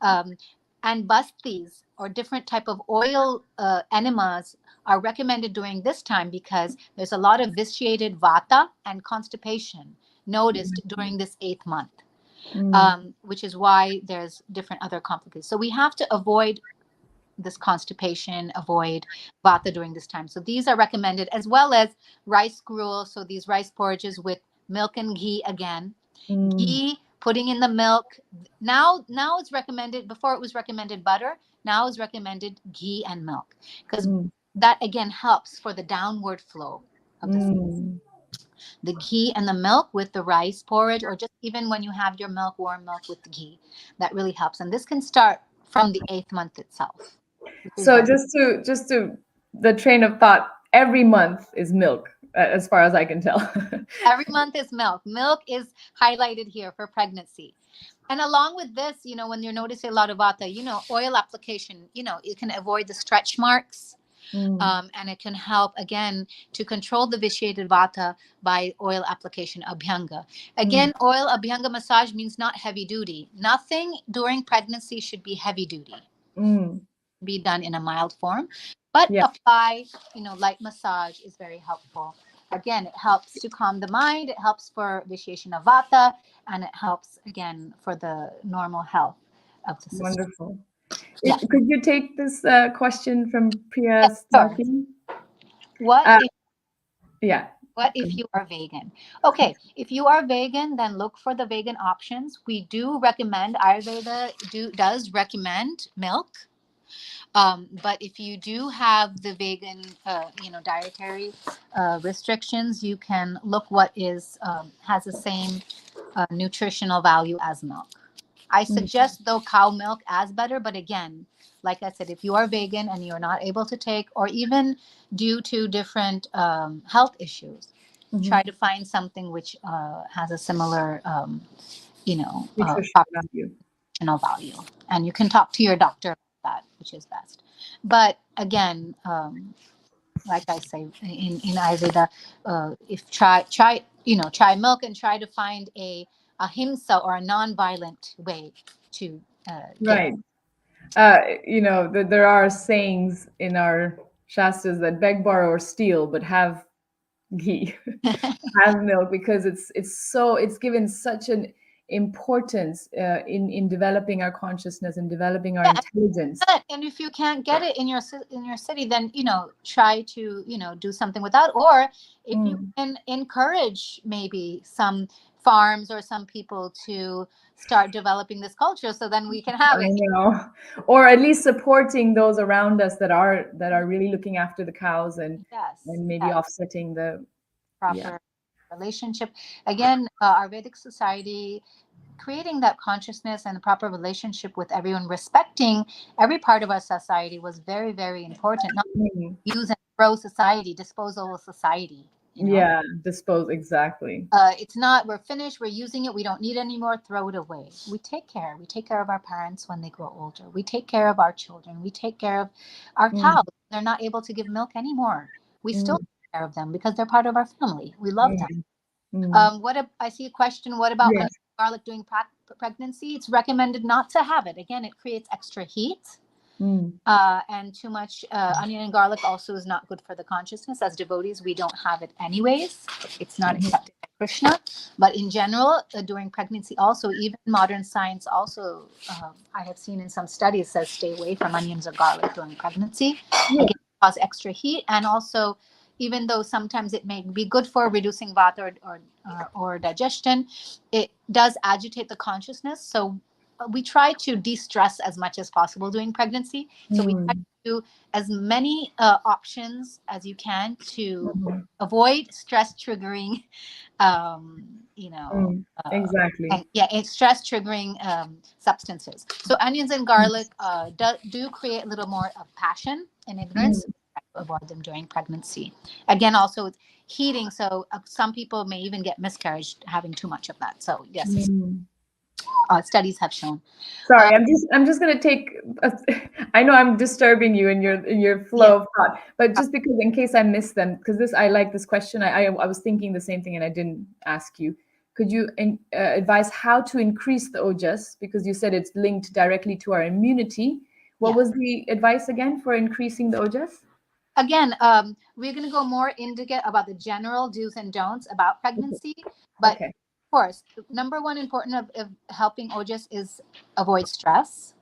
And bastis or different type of oil enemas are recommended during this time because there's a lot of vitiated vata and constipation noticed during this 8th month, which is why there's different other complications. So we have to avoid this constipation, avoid vata during this time. So these are recommended, as well as rice gruel. So these rice porridges with milk and ghee again. Ghee, putting in the milk. Now it's recommended, before it was recommended butter, now is recommended ghee and milk. Because that again helps for the downward flow of the ghee and the milk with the rice porridge, or just even when you have your milk, warm milk with the ghee. That really helps. And this can start from the 8th month itself. So just to the train of thought, every month is milk, as far as I can tell. Every month is milk. Milk is highlighted here for pregnancy. And along with this, when you're noticing a lot of vata, oil application, it can avoid the stretch marks. And it can help, again, to control the vitiated vata by oil application, abhyanga. Again, oil abhyanga massage means not heavy duty. Nothing during pregnancy should be heavy duty. Be done in a mild form, but apply, light massage is very helpful. Again, it helps to calm the mind, it helps for vitiation of vata, and it helps again for the normal health of the system. Wonderful. Could you take this question from Priya? Yes, sure. What if you are vegan? Okay, if you are vegan, then look for the vegan options. We do recommend, Ayurveda does recommend milk. But if you do have the vegan, dietary restrictions, you can look what has the same nutritional value as milk. I suggest, though, cow milk as better. But again, like I said, if you are vegan and you're not able to take, or even due to different health issues, try to find something which has a similar, nutritional value. And you can talk to your doctor about that, which is best. But again, like I say in Ayurveda, if try milk and try to find a ahimsa or a non-violent way to right. There are sayings in our shastras that beg, borrow, or steal, but have ghee, have milk, because it's given such an importance in developing our consciousness and developing our intelligence. And if you can't get it in your city, then try to do something without, or if you can encourage maybe some farms or some people to start developing this culture, so then we can have it. Or at least supporting those around us that are really looking after the cows and maybe offsetting the proper relationship. Again, our Vedic society, creating that consciousness and the proper relationship with everyone, respecting every part of our society was very, very important. Not use and throw society, disposal society. Dispose, exactly. It's not, we're finished, we're using it, we don't need it anymore, throw it away. We take care of our parents when they grow older. We take care of our children. We take care of our cows. They're not able to give milk anymore. We still take care of them because they're part of our family. We love them. I see a question, what about onion and garlic during pregnancy? It's recommended not to have it. Again, it creates extra heat. And too much onion and garlic also is not good for the consciousness. As devotees, we don't have it anyways. It's not accepted by Krishna. But in general, during pregnancy also, even modern science also, I have seen in some studies, says stay away from onions or garlic during pregnancy. Again, cause extra heat. And also, even though sometimes it may be good for reducing vata or digestion, it does agitate the consciousness. So we try to de-stress as much as possible during pregnancy. So we try to do as many options as you can to avoid stress triggering, exactly. Stress triggering substances. So onions and garlic do create a little more of passion and ignorance. avoid them during pregnancy. Again, also heating. So some people may even get miscarriage having too much of that. So yes, studies have shown. Sorry, I'm just gonna take. I know I'm disturbing you in your flow of thought, but just because in case I miss them, because I like this question. I was thinking the same thing and I didn't ask you. Could you advise how to increase the ojas? Because you said it's linked directly to our immunity. What was the advice again for increasing the ojas? Again, we're going to go more into about the general do's and don'ts about pregnancy. But of course, number one important of helping ojas is avoid stress.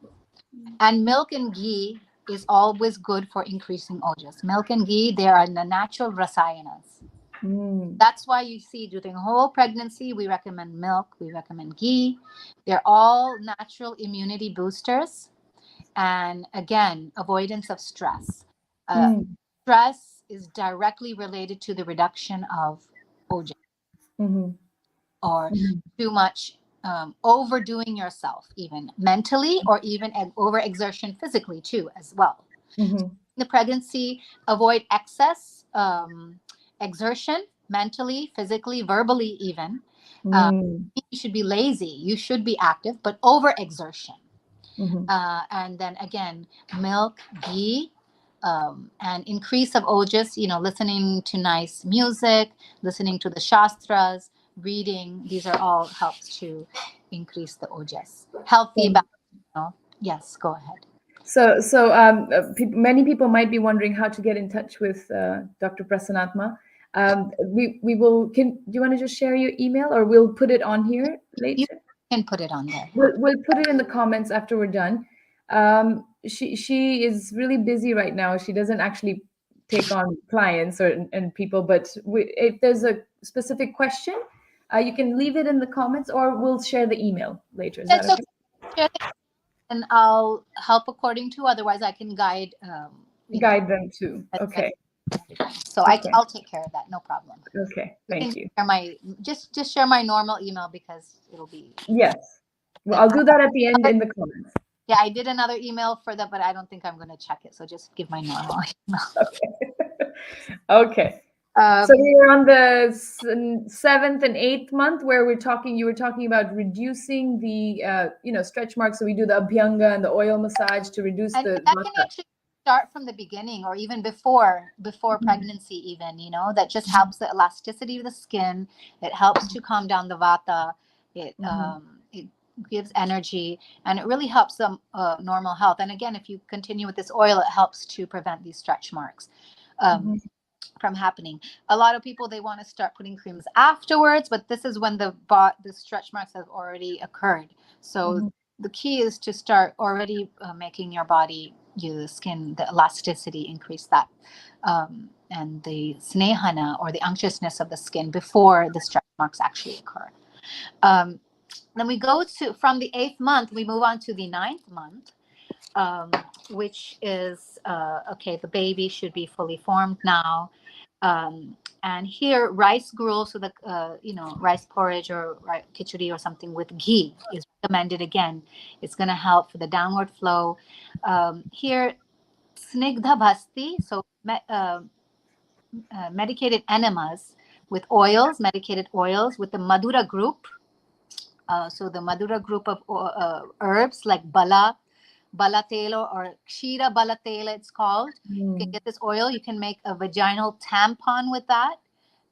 And milk and ghee is always good for increasing ojas. Milk and ghee, they are the natural rasayanas. That's why you see during the whole pregnancy, we recommend milk, we recommend ghee. They're all natural immunity boosters. And again, avoidance of stress. Stress is directly related to the reduction of ojas or too much overdoing yourself, even mentally, or even overexertion physically too, as well. In the pregnancy, avoid excess exertion, mentally, physically, verbally, even. You should be lazy. You should be active, but overexertion. And then again, milk, ghee, and increase of ojas, listening to nice music, listening to the shastras, reading. These are all helps to increase the ojas. Healthy balance. Yes, go ahead. So many people might be wondering how to get in touch with Dr. Prasannatma. We will. Do you want to just share your email, or we'll put it on here later? You can put it on there. We'll put it in the comments after we're done. She is really busy right now. She doesn't actually take on clients and people, but if there's a specific question, you can leave it in the comments, or we'll share the email later. Is that okay? And I'll help according to. Otherwise, I can guide. Guide them too. Okay. So I'll take care of that. No problem. Okay. Thank you. Share just share my normal email because it'll be. Yes. Well, I'll do that at the end in the comments. Yeah, I did another email for that, but I don't think I'm going to check it. So just give my normal email. Okay. So we're on the 7th and 8th month where you were talking about reducing the, stretch marks. So we do the abhyanga and the oil massage to reduce that the. That can actually start from the beginning or even before pregnancy even, that just helps the elasticity of the skin. It helps to calm down the vata. It gives energy, and it really helps them normal health. And again, if you continue with this oil, it helps to prevent these stretch marks from happening. A lot of people, they want to start putting creams afterwards, but this is when the stretch marks have already occurred. So the key is to start already making your body, the skin, the elasticity, increase that, and the snehana or the unctuousness of the skin before the stretch marks actually occur. Then we go from the 8th month, we move on to the 9th month, which is, the baby should be fully formed now. And here, rice gruel, so the, rice porridge or khichdi or something with ghee is recommended again. It's going to help for the downward flow. Here, snigdha bhasti, so medicated enemas with oils, medicated oils with the Madura group. So the Madura group of herbs like bala tela or kshira bala tela, it's called. You can get this oil. You can make a vaginal tampon with that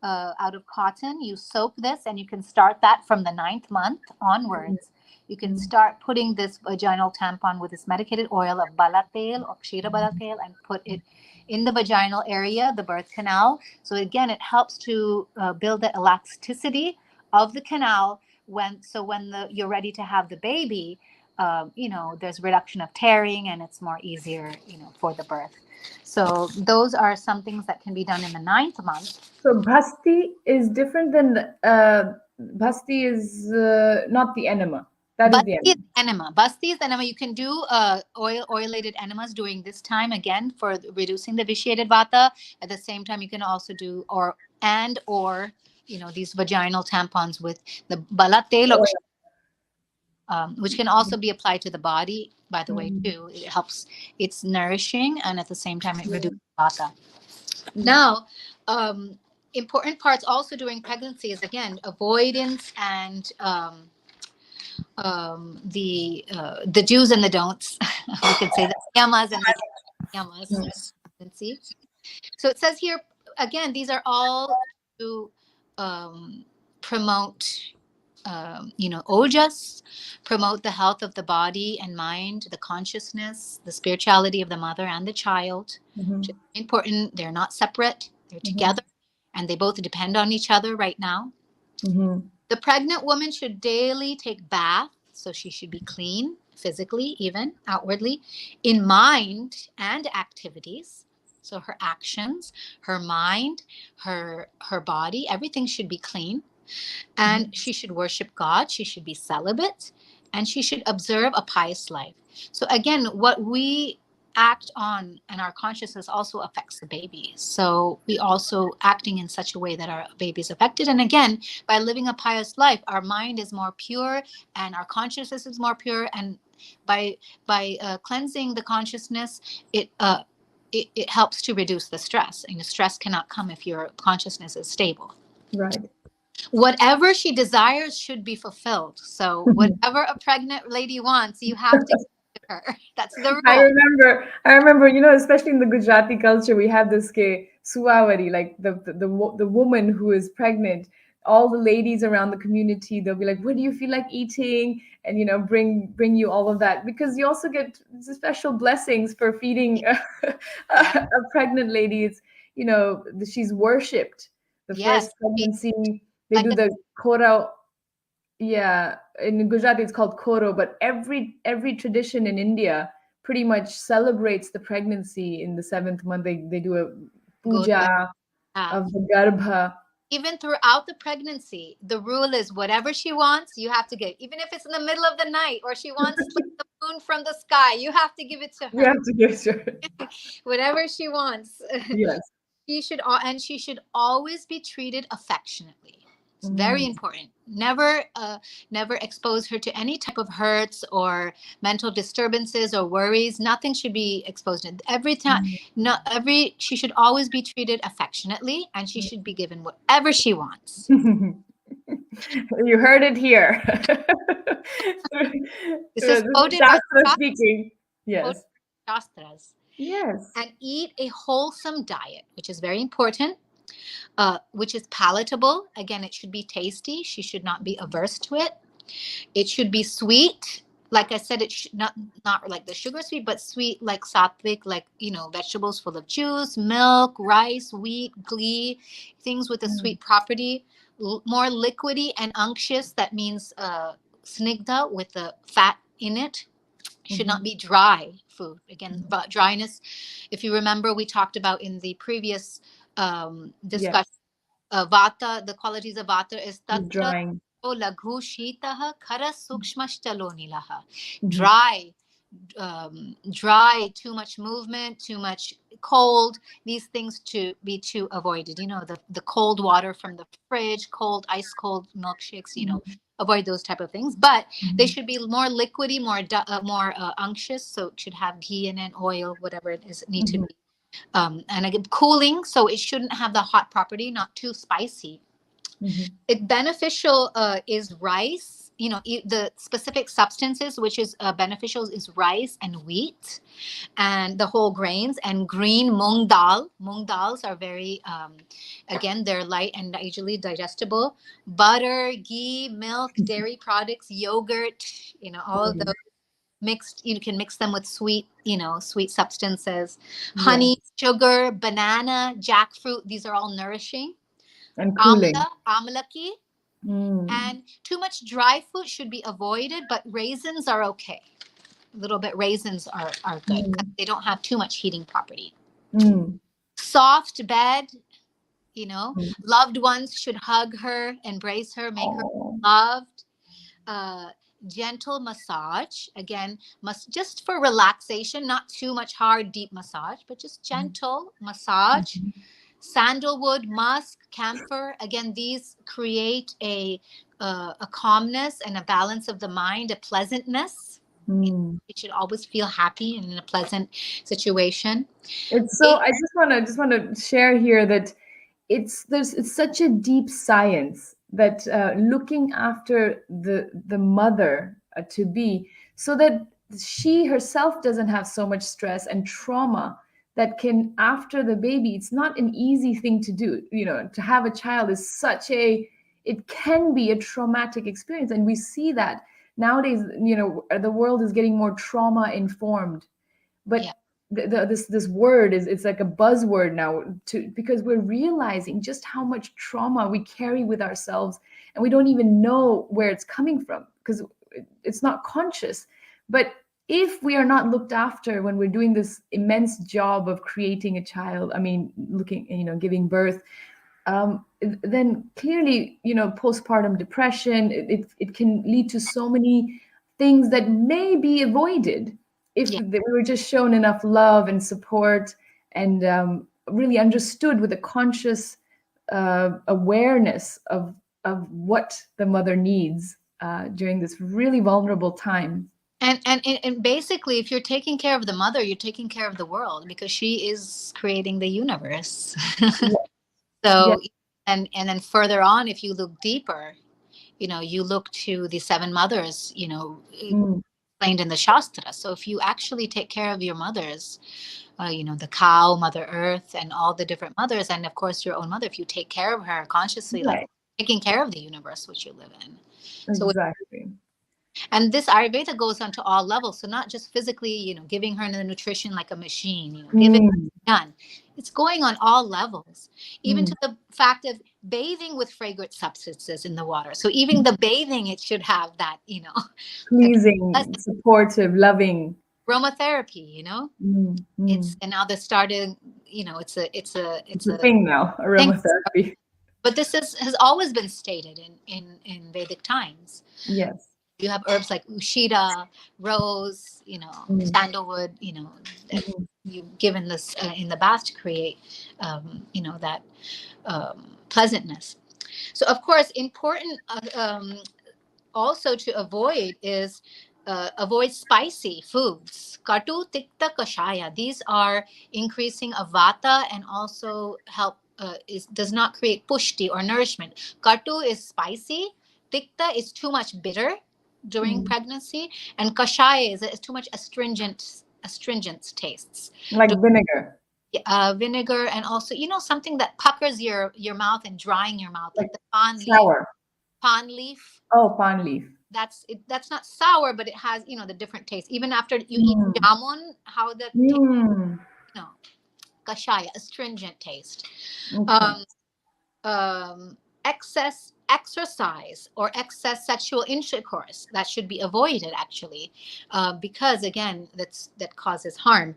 out of cotton. You soak this, and you can start that from the 9th month onwards. You can start putting this vaginal tampon with this medicated oil of bala tel or kshira bala tel and put it in the vaginal area, the birth canal. So again, it helps to build the elasticity of the canal. When you're ready to have the baby, there's reduction of tearing, and it's more easier, for the birth. So those are some things that can be done in the 9th month. So bhasti is different than bhasti is not the enema. That is the enema. Bhasti is enema. You can do oilated enemas during this time again for reducing the vitiated vata. At the same time, you can also do or these vaginal tampons with the bala tel, which can also be applied to the body, by the way, too. It helps. It's nourishing, and at the same time, it reduces Vata. Now, important parts also during pregnancy is, again, avoidance and the do's and the don'ts. We could say the yamas and the yamas. Yes. Pregnancy. So it says here, again, these are all to promote, ojas, promote the health of the body and mind, the consciousness, the spirituality of the mother and the child, which is important. They're not separate, they're together, and they both depend on each other right now. The pregnant woman should daily take bath, so she should be clean, physically, even outwardly, in mind and activities. So her actions, her mind, her body, everything should be clean. And she should worship God. She should be celibate, and she should observe a pious life. So again, what we act on and our consciousness also affects the baby. So we also acting in such a way that our baby is affected. And again, by living a pious life, our mind is more pure and our consciousness is more pure. And by cleansing the consciousness, it helps to reduce the stress. And the stress cannot come if your consciousness is stable. Right. Whatever she desires should be fulfilled. So whatever a pregnant lady wants, you have to give to her. That's the rule. I remember, especially in the Gujarati culture, we have this suavari, like the woman who is pregnant. All the ladies around the community, they'll be like, "What do you feel like eating?" And bring you all of that, because you also get special blessings for feeding a pregnant lady. It's she's worshipped. The first pregnancy, they do the kora. Yeah, in Gujarati it's called koro, but every tradition in India pretty much celebrates the pregnancy in the 7th month. They do a puja of the garbha. Even throughout the pregnancy, the rule is whatever she wants, you have to give. Even if it's in the middle of the night or she wants like the moon from the sky, you have to give it to her. You have to give it to her. Whatever she wants. Yes. She should always be treated affectionately. It's very important. Never expose her to any type of hurts or mental disturbances or worries. Nothing should be exposed. Every time, she should always be treated affectionately, and she should be given whatever she wants. You heard it here. This is quoted by speaking. Yes. Shastras. Yes. And eat a wholesome diet, which is very important. Which is palatable. Again, it should be tasty. She should not be averse to it. It should be sweet. Like I said, it should not like the sugar sweet, but sweet like sattvic, like, vegetables full of juice, milk, rice, wheat, ghee, things with a sweet property. More liquidy and unctuous. That means snigdha with the fat in it. Should not be dry food. Again, dryness. If you remember, we talked about in the previous discussion, vata, the qualities of vata is tatra laghu shitaha khara sukshmashtalo nilaha. Dry, too much movement, too much cold, these things to be avoided. The cold water from the fridge, ice cold milkshakes, avoid those type of things. But they should be more liquidy, more unctuous. So it should have ghee in it, oil, whatever it is need to be. And again, cooling, so it shouldn't have the hot property, not too spicy. It beneficial is rice. The specific substances which is beneficial is rice and wheat and the whole grains and green mung dal. Mung dals are very, again, they're light and easily digestible. Butter, ghee, milk, dairy products, yogurt, all of those mixed. You can mix them with sweet substances. Honey, sugar, banana, jackfruit. These are all nourishing. And cooling. Amalaki. And too much dry food should be avoided, but raisins are okay. A little bit raisins are good because they don't have too much heating property. Soft bed, loved ones should hug her, embrace her, make her loved. Gentle massage, again, just for relaxation, not too much hard, deep massage, but just gentle massage. Sandalwood, musk, camphor, again, these create a calmness and a balance of the mind, a pleasantness. Mm. It should always feel happy and in a pleasant situation. It's so, I just want to share here that it's such a deep science that looking after the mother to be, so that she herself doesn't have so much stress and trauma that can, after the baby, it's not an easy thing to do. To have a child is such a, it can be a traumatic experience, and we see that nowadays. The world is getting more trauma informed, Yeah. but this word is, it's like a buzzword now, because we're realizing just how much trauma we carry with ourselves, and we don't even know where it's coming from because it's not conscious. But if we are not looked after when we're doing this immense job of creating a child, I mean, looking, giving birth, then clearly, postpartum depression, it can lead to so many things that may be avoided if Yeah. we were just shown enough love and support, and really understood with a conscious awareness of what the mother needs during this really vulnerable time. And basically, if you're taking care of the mother, you're taking care of the world, because she is creating the universe. Yeah. Yeah. So, and then further on, if you look deeper, you look to the seven mothers, Mm. explained in the Shastra. So if you actually take care of your mothers, the cow, Mother Earth, and all the different mothers, and of course your own mother, if you take care of her consciously, like Right. taking care of the universe which you live in. So, Exactly. and this Ayurveda goes on to all levels. So not just physically, giving her the nutrition like a machine, give it Mm. done. It's going on all levels, even Mm. to the fact of bathing with fragrant substances in the water. So even the bathing, it should have that, like Pleasing, supportive, loving. aromatherapy, Mm. it's, Mm. and now they're starting, It's it's a a thing now, thing. aromatherapy. But this has always been stated in Vedic times. Yes. You have herbs like ushita, rose, Mm. sandalwood, that Mhm. you've given this in the bath to create, that pleasantness. So, of course, important also to avoid is avoid spicy foods. Katu, tikta, kashaya. These are increasing of vata and also help does not create pushti or nourishment. Katu is spicy. Tikta is too much bitter during Mm. pregnancy, and kashaya is too much astringent tastes. Like vinegar, Vinegar, and also something that puckers your mouth and drying your mouth, like like the pan leaf. sour. Pan leaf, Oh, pan leaf. that's not sour, but it has the different taste. Even after you eat Mm. jamun, how the taste, Mm. you know kashaya, astringent taste. Okay. um Excess exercise or excess sexual intercourse, that should be avoided, actually, because again, that causes harm.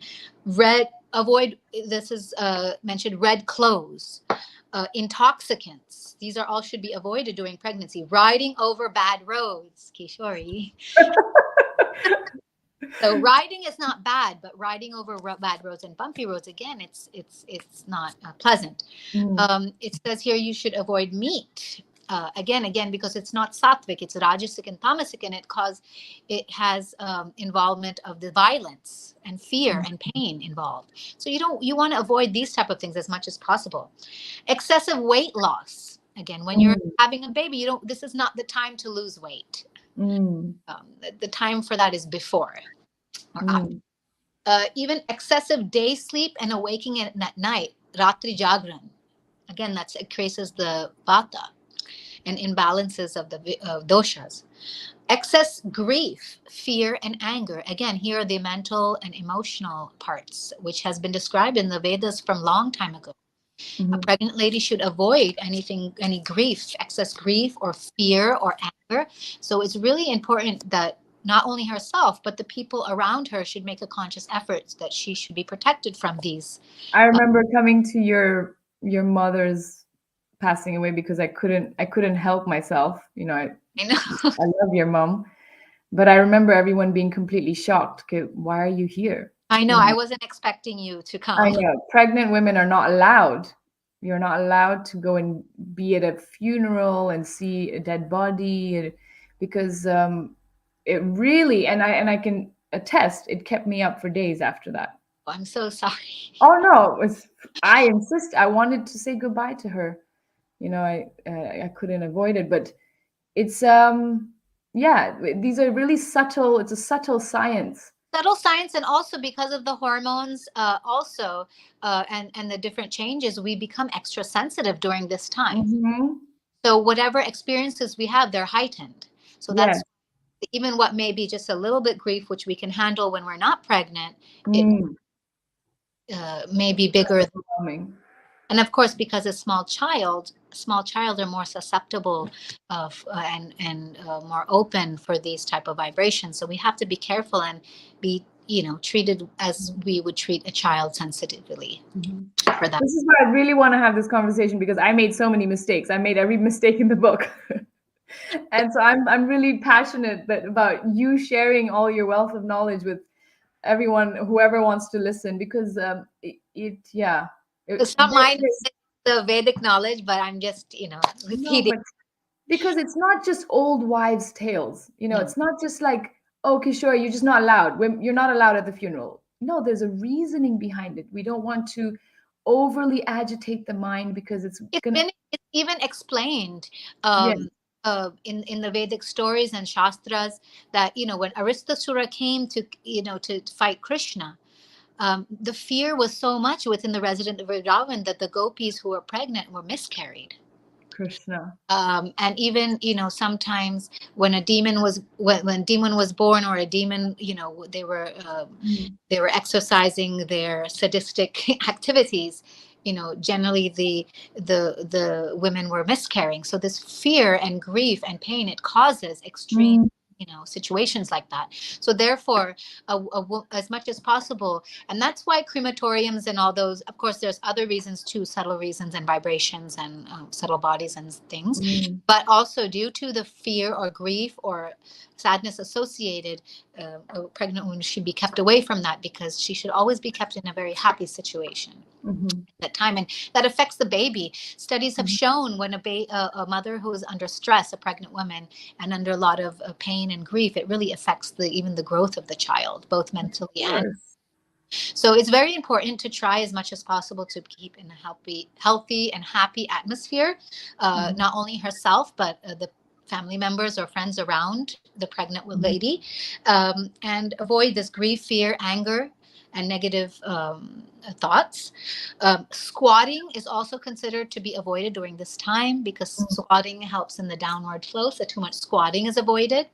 Avoid, this is mentioned, red clothes, intoxicants, these are all should be avoided during pregnancy. Riding over bad roads, Kishori. So riding is not bad, but riding over bad roads and bumpy roads, again, it's not pleasant. Mm. It says here you should avoid meat. Again, because it's not sattvic, it's rajasic and tamasic, and it has involvement of the violence and fear and pain involved. So you want to avoid these type of things as much as possible. Excessive weight loss. Again, when you're Mm. having a baby, you don't. This is not the time to lose weight. Mm. The time for that is before or after. Mm. Even excessive day sleep and awaking at night, ratri jagran. Again, that increases the vata and imbalances of the doshas. Excess grief, fear, and anger. Again, here are the mental and emotional parts, which has been described in the Vedas from long time ago. A Mhm. pregnant lady should avoid any grief, excess grief or fear or anger. So it's really important that not only herself, but the people around her should make a conscious effort that she should be protected from these. I remember coming to your mother's passing away because I couldn't help myself. I know. I love your mom, but I remember everyone being completely shocked. Okay, why are you here? I know. You I know, wasn't expecting you to I come. know pregnant women are not allowed. You're not allowed to go and be at a funeral and see a dead body, because it really, and I can attest, it kept me up for days after that. I'm so sorry. Oh no, I insist. I wanted to say goodbye to her. I couldn't avoid it, but it's yeah, these are really subtle. It's a subtle science. Subtle science, and also because of the hormones, and the different changes, we become extra sensitive during this time. Mm-hmm. So whatever experiences we have, they're heightened. So Yes. that's even what may be just a little bit grief, which we can handle when we're not pregnant. It may be bigger. And of course, because a small child are more susceptible of and more open for these type of vibrations. So we have to be careful and be, treated as we would treat a child sensitively for that. This is why I really want to have this conversation, because I made so many mistakes. I made every mistake in the book. And so I'm really passionate about you sharing all your wealth of knowledge with everyone, whoever wants to listen, because It's not mine, the Vedic knowledge, but I'm just, repeating. No, because it's not just old wives' tales. No. It's not just like, okay, sure, you're just not allowed. You're not allowed at the funeral. No, there's a reasoning behind it. We don't want to overly agitate the mind, because it's even explained Yes. In the Vedic stories and Shastras that, when Aristasura came to fight Krishna, the fear was so much within the resident of Vrindavan that the gopis who were pregnant were miscarried. Krishna. And even, sometimes when a demon was born, or a demon, they were exercising their sadistic activities, generally the women were miscarrying. So this fear and grief and pain, it causes extreme situations like that. So therefore, as much as possible, and that's why crematoriums and all those, of course, there's other reasons too, subtle reasons and vibrations and subtle bodies and things, but also due to the fear or grief or sadness associated, a pregnant woman should be kept away from that, because she should always be kept in a very happy situation at that time, and that affects the baby. Studies have shown when a mother who is under stress, a pregnant woman, and under a lot of pain and grief, it really affects even the growth of the child, both mentally and. So it's very important to try as much as possible to keep in a healthy and happy atmosphere, not only herself, but the family members or friends around the pregnant lady, and avoid this grief, fear, anger, and negative thoughts. Squatting is also considered to be avoided during this time, because squatting helps in the downward flow, so too much squatting is avoided.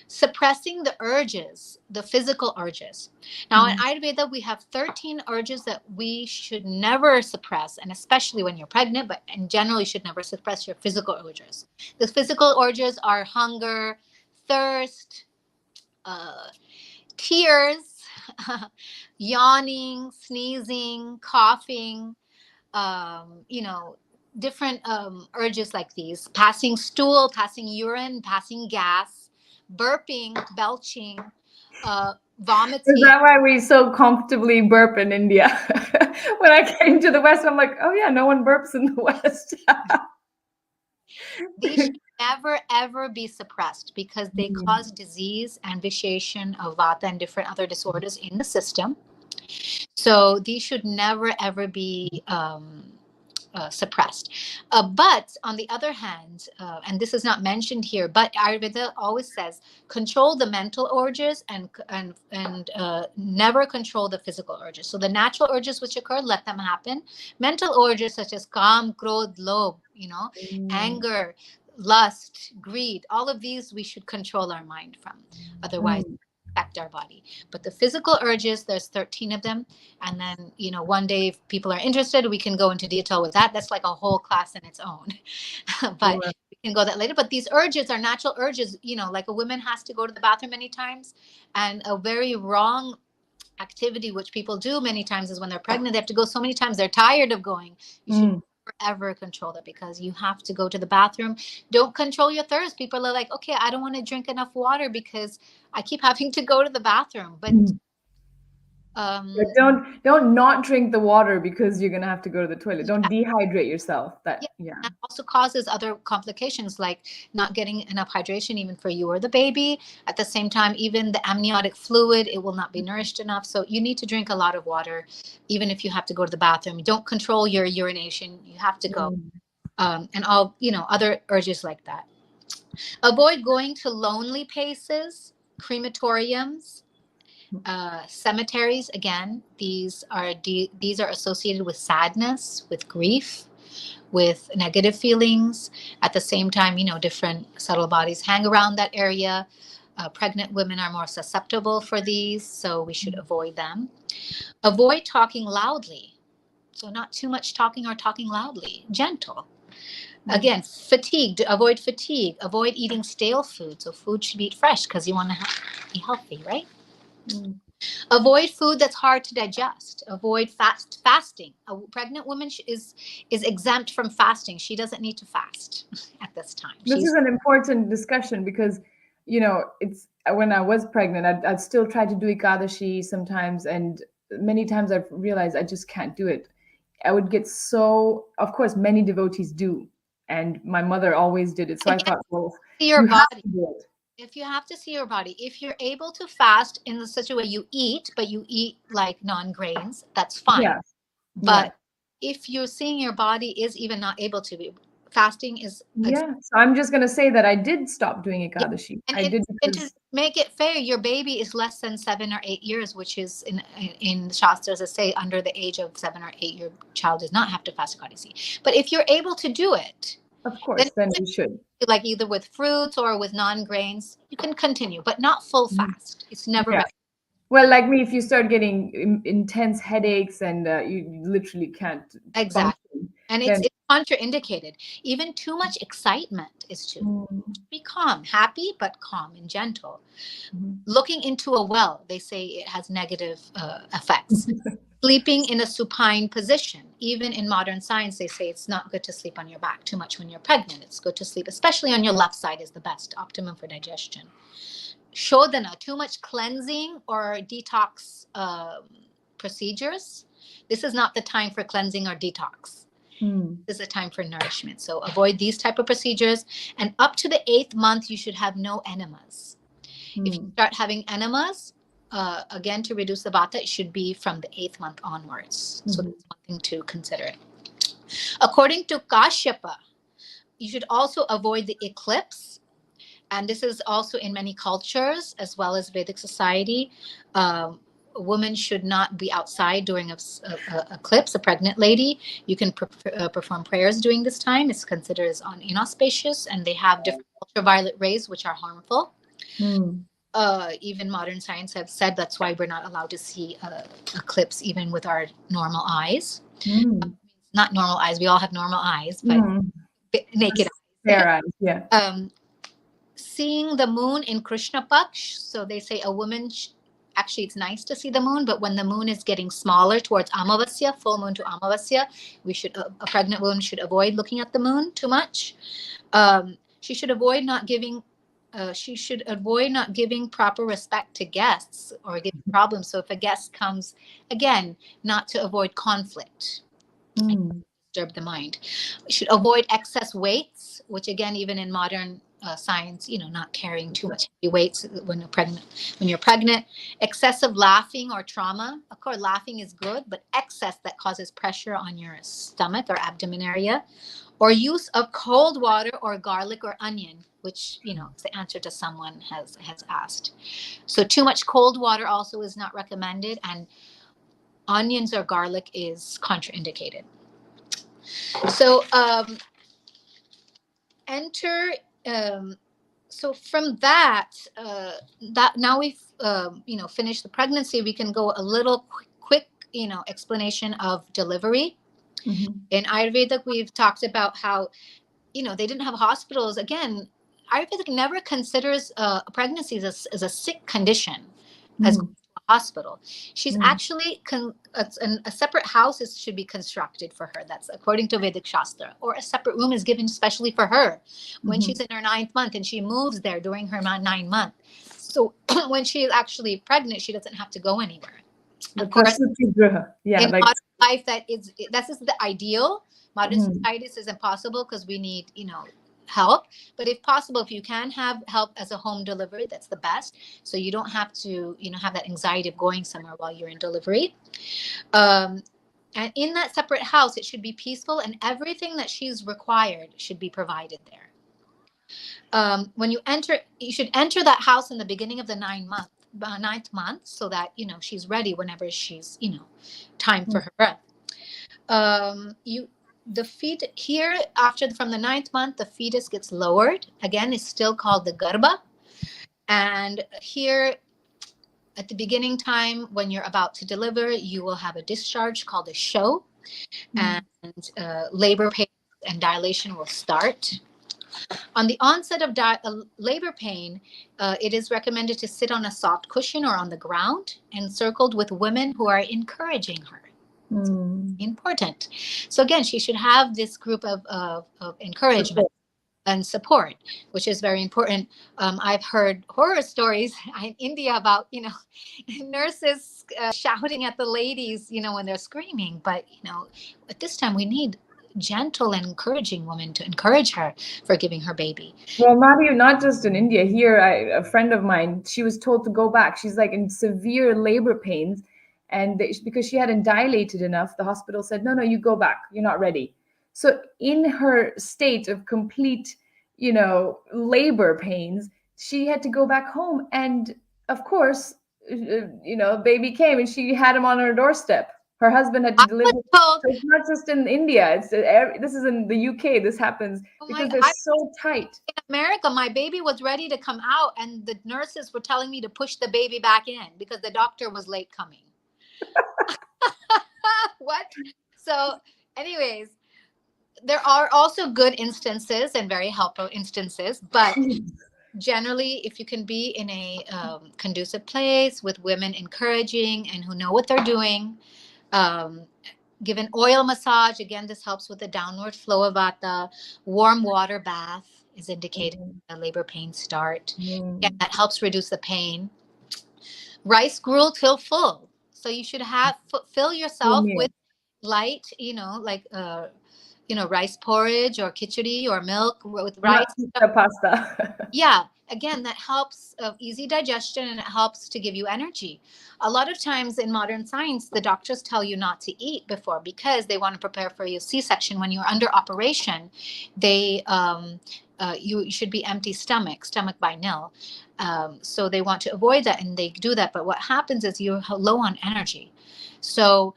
Suppressing the urges, the physical urges. Now in Ayurveda, we have 13 urges that we should never suppress, and especially when you're pregnant, but in general, you should never suppress your physical urges. The physical urges are hunger, thirst, tears, yawning, sneezing, coughing, different urges like these: passing stool, passing urine, passing gas, burping, belching, vomiting. Is that why we so comfortably burp in India? When I came to the West, I'm like, oh yeah, no one burps in the West. These should never, ever be suppressed, because they cause disease and vitiation of vata and different other disorders in the system. So these should never, ever be suppressed. But on the other hand, and this is not mentioned here, but Ayurveda always says control the mental urges and never control the physical urges. So the natural urges which occur, let them happen. Mental urges such as kam, krodh, lobh, anger, lust, greed, all of these we should control our mind from. Otherwise, affect our body. But the physical urges, there's 13 of them. And then, one day if people are interested, we can go into detail with that. That's like a whole class in its own. But we can go that later. But these urges are natural urges, like a woman has to go to the bathroom many times. And a very wrong activity which people do many times is when they're pregnant, they have to go so many times, they're tired of going. You should ever control that, because you have to go to the bathroom. Don't control your thirst. People are like, okay, I don't want to drink enough water because I keep having to go to the bathroom. But Like, don't not drink the water because you're gonna have to go to the toilet. Don't dehydrate yourself. Yeah, Yeah. that also causes other complications like not getting enough hydration even for you or the baby. At the same time, even the amniotic fluid, it will not be nourished enough. So you need to drink a lot of water, even if you have to go to the bathroom. Don't control your urination. You have to go. And all, other urges like that. Avoid going to lonely places, crematoriums, cemeteries. Again, these are associated with sadness, with grief, with negative feelings. At the same time, different subtle bodies hang around that area. Pregnant women are more susceptible for these, so we should avoid them. Avoid talking loudly. So not too much talking or talking loudly, gentle. Again, avoid fatigue, avoid eating stale food. So food should be fresh because you want to be healthy, right? Avoid food that's hard to digest. Avoid fasting. A pregnant woman is exempt from fasting. She doesn't need to fast at this time. This is an important discussion because, it's when I was pregnant, I'd still try to do Ekadashi sometimes, and many times I've realized I just can't do it. I would get of course, many devotees do, and my mother always did it. So I thought, well, your body. Have to do it. If you have to see your body, if you're able to fast in such a way you eat, but you eat like non-grains, that's fine. Yeah. But if you're seeing your body is even not able to be, fasting is. Yeah. So I'm just going to say that I did stop doing Ekadashi. And to make it fair, your baby is less than 7 or 8 years, which is in Shastras that say under the age of 7 or 8, your child does not have to fast Ekadashi. But if you're able to do it, of course, then you should. Like either with fruits or with non-grains, you can continue, but not full fast. It's never. Well, like me, if you start getting intense headaches and you literally can't. Exactly. Function, and it's contraindicated. Even too much excitement is too. Be calm, happy, but calm and gentle. Looking into a well, they say it has negative effects. Sleeping in a supine position. Even in modern science, they say it's not good to sleep on your back too much when you're pregnant. It's good to sleep, especially on your left side is the best, optimum for digestion. Shodhana, too much cleansing or detox procedures. This is not the time for cleansing or detox. This is a time for nourishment. So avoid these type of procedures. And up to the 8th month, you should have no enemas. If you start having enemas, again, to reduce the vata, it should be from the 8th month onwards. So that's one thing to consider. According to Kashyapa, you should also avoid the eclipse. And this is also in many cultures, as well as Vedic society. A woman should not be outside during an eclipse, a pregnant lady. You can perform prayers during this time. It's considered as inauspicious, and they have different ultraviolet rays, which are harmful. Even modern science have said that's why we're not allowed to see eclipse even with our normal eyes. Not normal eyes. We all have normal eyes, but naked eyes. Yeah. Seeing the moon in Krishna Paksh. So they say a woman, actually it's nice to see the moon, but when the moon is getting smaller towards Amavasya, full moon to Amavasya, a pregnant woman should avoid looking at the moon too much. She should avoid not giving proper respect to guests or giving problems. So if a guest comes, again, not to avoid conflict, disturb the mind. We should avoid excess weights, which again, even in modern science, not carrying too much heavy weights when you're pregnant. Excessive laughing or trauma. Of course, laughing is good, but excess that causes pressure on your stomach or abdomen area. Or use of cold water or garlic or onion, which, is the answer to someone has asked. So too much cold water also is not recommended, and onions or garlic is contraindicated. So so from that now we've finished the pregnancy, we can go a little quick explanation of delivery. In Ayurvedic, we've talked about how they didn't have hospitals. Again, Ayurvedic never considers pregnancies as a sick condition as a hospital. She's actually a separate house should be constructed for her. That's according to Vedic Shastra. Or a separate room is given especially for her when she's in her 9th month, and she moves there during her 9th month. So when she is actually pregnant, she doesn't have to go anywhere. The Of course, Prasuti Griha. Yeah, in like modern life, that's just the ideal. Modern society, this is impossible because we need, help. But if possible, if you can have help as a home delivery, that's the best. So you don't have to, have that anxiety of going somewhere while you're in delivery. Um, and in that separate house, it should be peaceful, and everything that she's required should be provided there. When you enter, you should enter that house in the beginning of the ninth month, so that she's ready whenever she's time for her birth. You the feet here after from the ninth month, the fetus gets lowered. Again, it's still called the garbha. And here at the beginning time, when you're about to deliver, you will have a discharge called a show, and labor pain and dilation will start. On the onset of labor pain, it is recommended to sit on a soft cushion or on the ground, encircled with women who are encouraging her. Important. So again, she should have this group of encouragement and support, which is very important. I've heard horror stories in India about nurses shouting at the ladies when they're screaming. But at this time we need gentle and encouraging women to encourage her for giving her baby. Well, not just in India. Here, a friend of mine, she was told to go back. She's like in severe labor pains, and because she hadn't dilated enough, the hospital said, "No, no, you go back. You're not ready." So, in her state of complete, labor pains, she had to go back home, and of course, baby came, and she had him on her doorstep. Her husband had to deliver. So it's not just in India. This is in the UK. This happens because they're so tight. In America, my baby was ready to come out, and the nurses were telling me to push the baby back in because the doctor was late coming. What? So, anyways, there are also good instances and very helpful instances, but generally, if you can be in a conducive place with women encouraging and who know what they're doing, give an oil massage. Again, this helps with the downward flow of vata. Warm water bath is indicated when the labor pains start. Again, that helps reduce the pain. Rice gruel till full. So you should fill yourself with light, rice porridge or khichdi or milk with rice. Pasta. Yeah. Again, that helps easy digestion, and it helps to give you energy. A lot of times in modern science, the doctors tell you not to eat before because they want to prepare for your C-section. When you're under operation, they you should be empty stomach by nil. So they want to avoid that, and they do that. But what happens is you're low on energy. So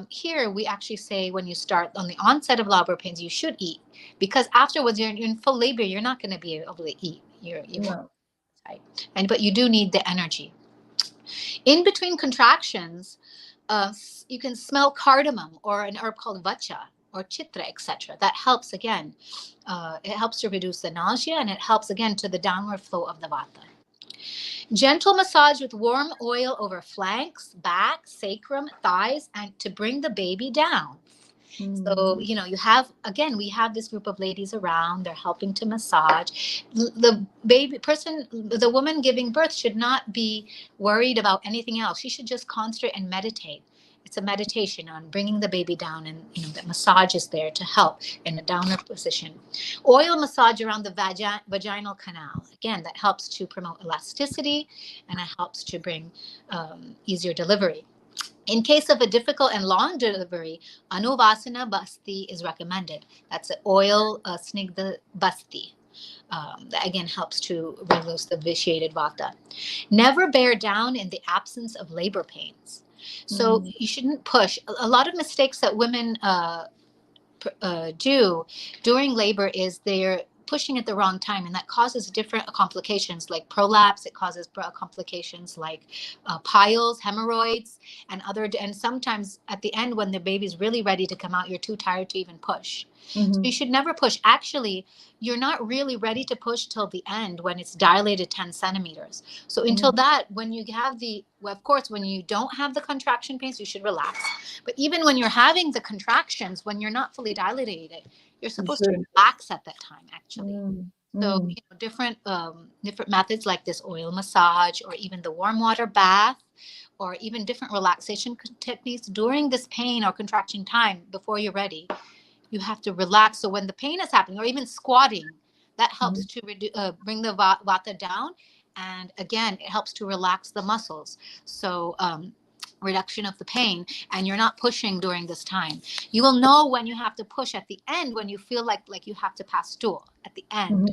here we actually say when you start on the onset of labor pains, you should eat, because afterwards you're in full labor. You're not going to be able to eat. But you do need the energy. In between contractions, you can smell cardamom or an herb called vacha or chitra, etc. That helps again. It helps to reduce the nausea, and it helps again to the downward flow of the vata. Gentle massage with warm oil over flanks, back, sacrum, thighs, and to bring the baby down. So, we have this group of ladies around, they're helping to massage. The woman giving birth should not be worried about anything else. She should just concentrate and meditate. It's a meditation on bringing the baby down, and that massage is there to help in a downward position. Oil massage around the vaginal canal. Again, that helps to promote elasticity, and it helps to bring easier delivery. In case of a difficult and long delivery, Anuvasana Basti is recommended. That's an oil snigdha basti. That again helps to reduce the vitiated vata. Never bear down in the absence of labor pains. So you shouldn't push. A lot of mistakes that women do during labor is they're pushing at the wrong time, and that causes different complications like prolapse. It causes complications like piles, hemorrhoids, and sometimes at the end when the baby's really ready to come out, you're too tired to even push. So you should never push. Actually, you're not really ready to push till the end when it's dilated 10 centimeters. So until that, when you have of course, when you don't have the contraction pains, you should relax. But even when you're having the contractions, when you're not fully dilated, you're supposed to relax at that time, actually. So different methods like this oil massage, or even the warm water bath, or even different relaxation techniques during this pain or contraction time before you're ready. You have to relax. So when the pain is happening, or even squatting, that helps to bring the vata down. And again, it helps to relax the muscles. So reduction of the pain, and you're not pushing during this time. You will know when you have to push at the end, when you feel like you have to pass stool at the end.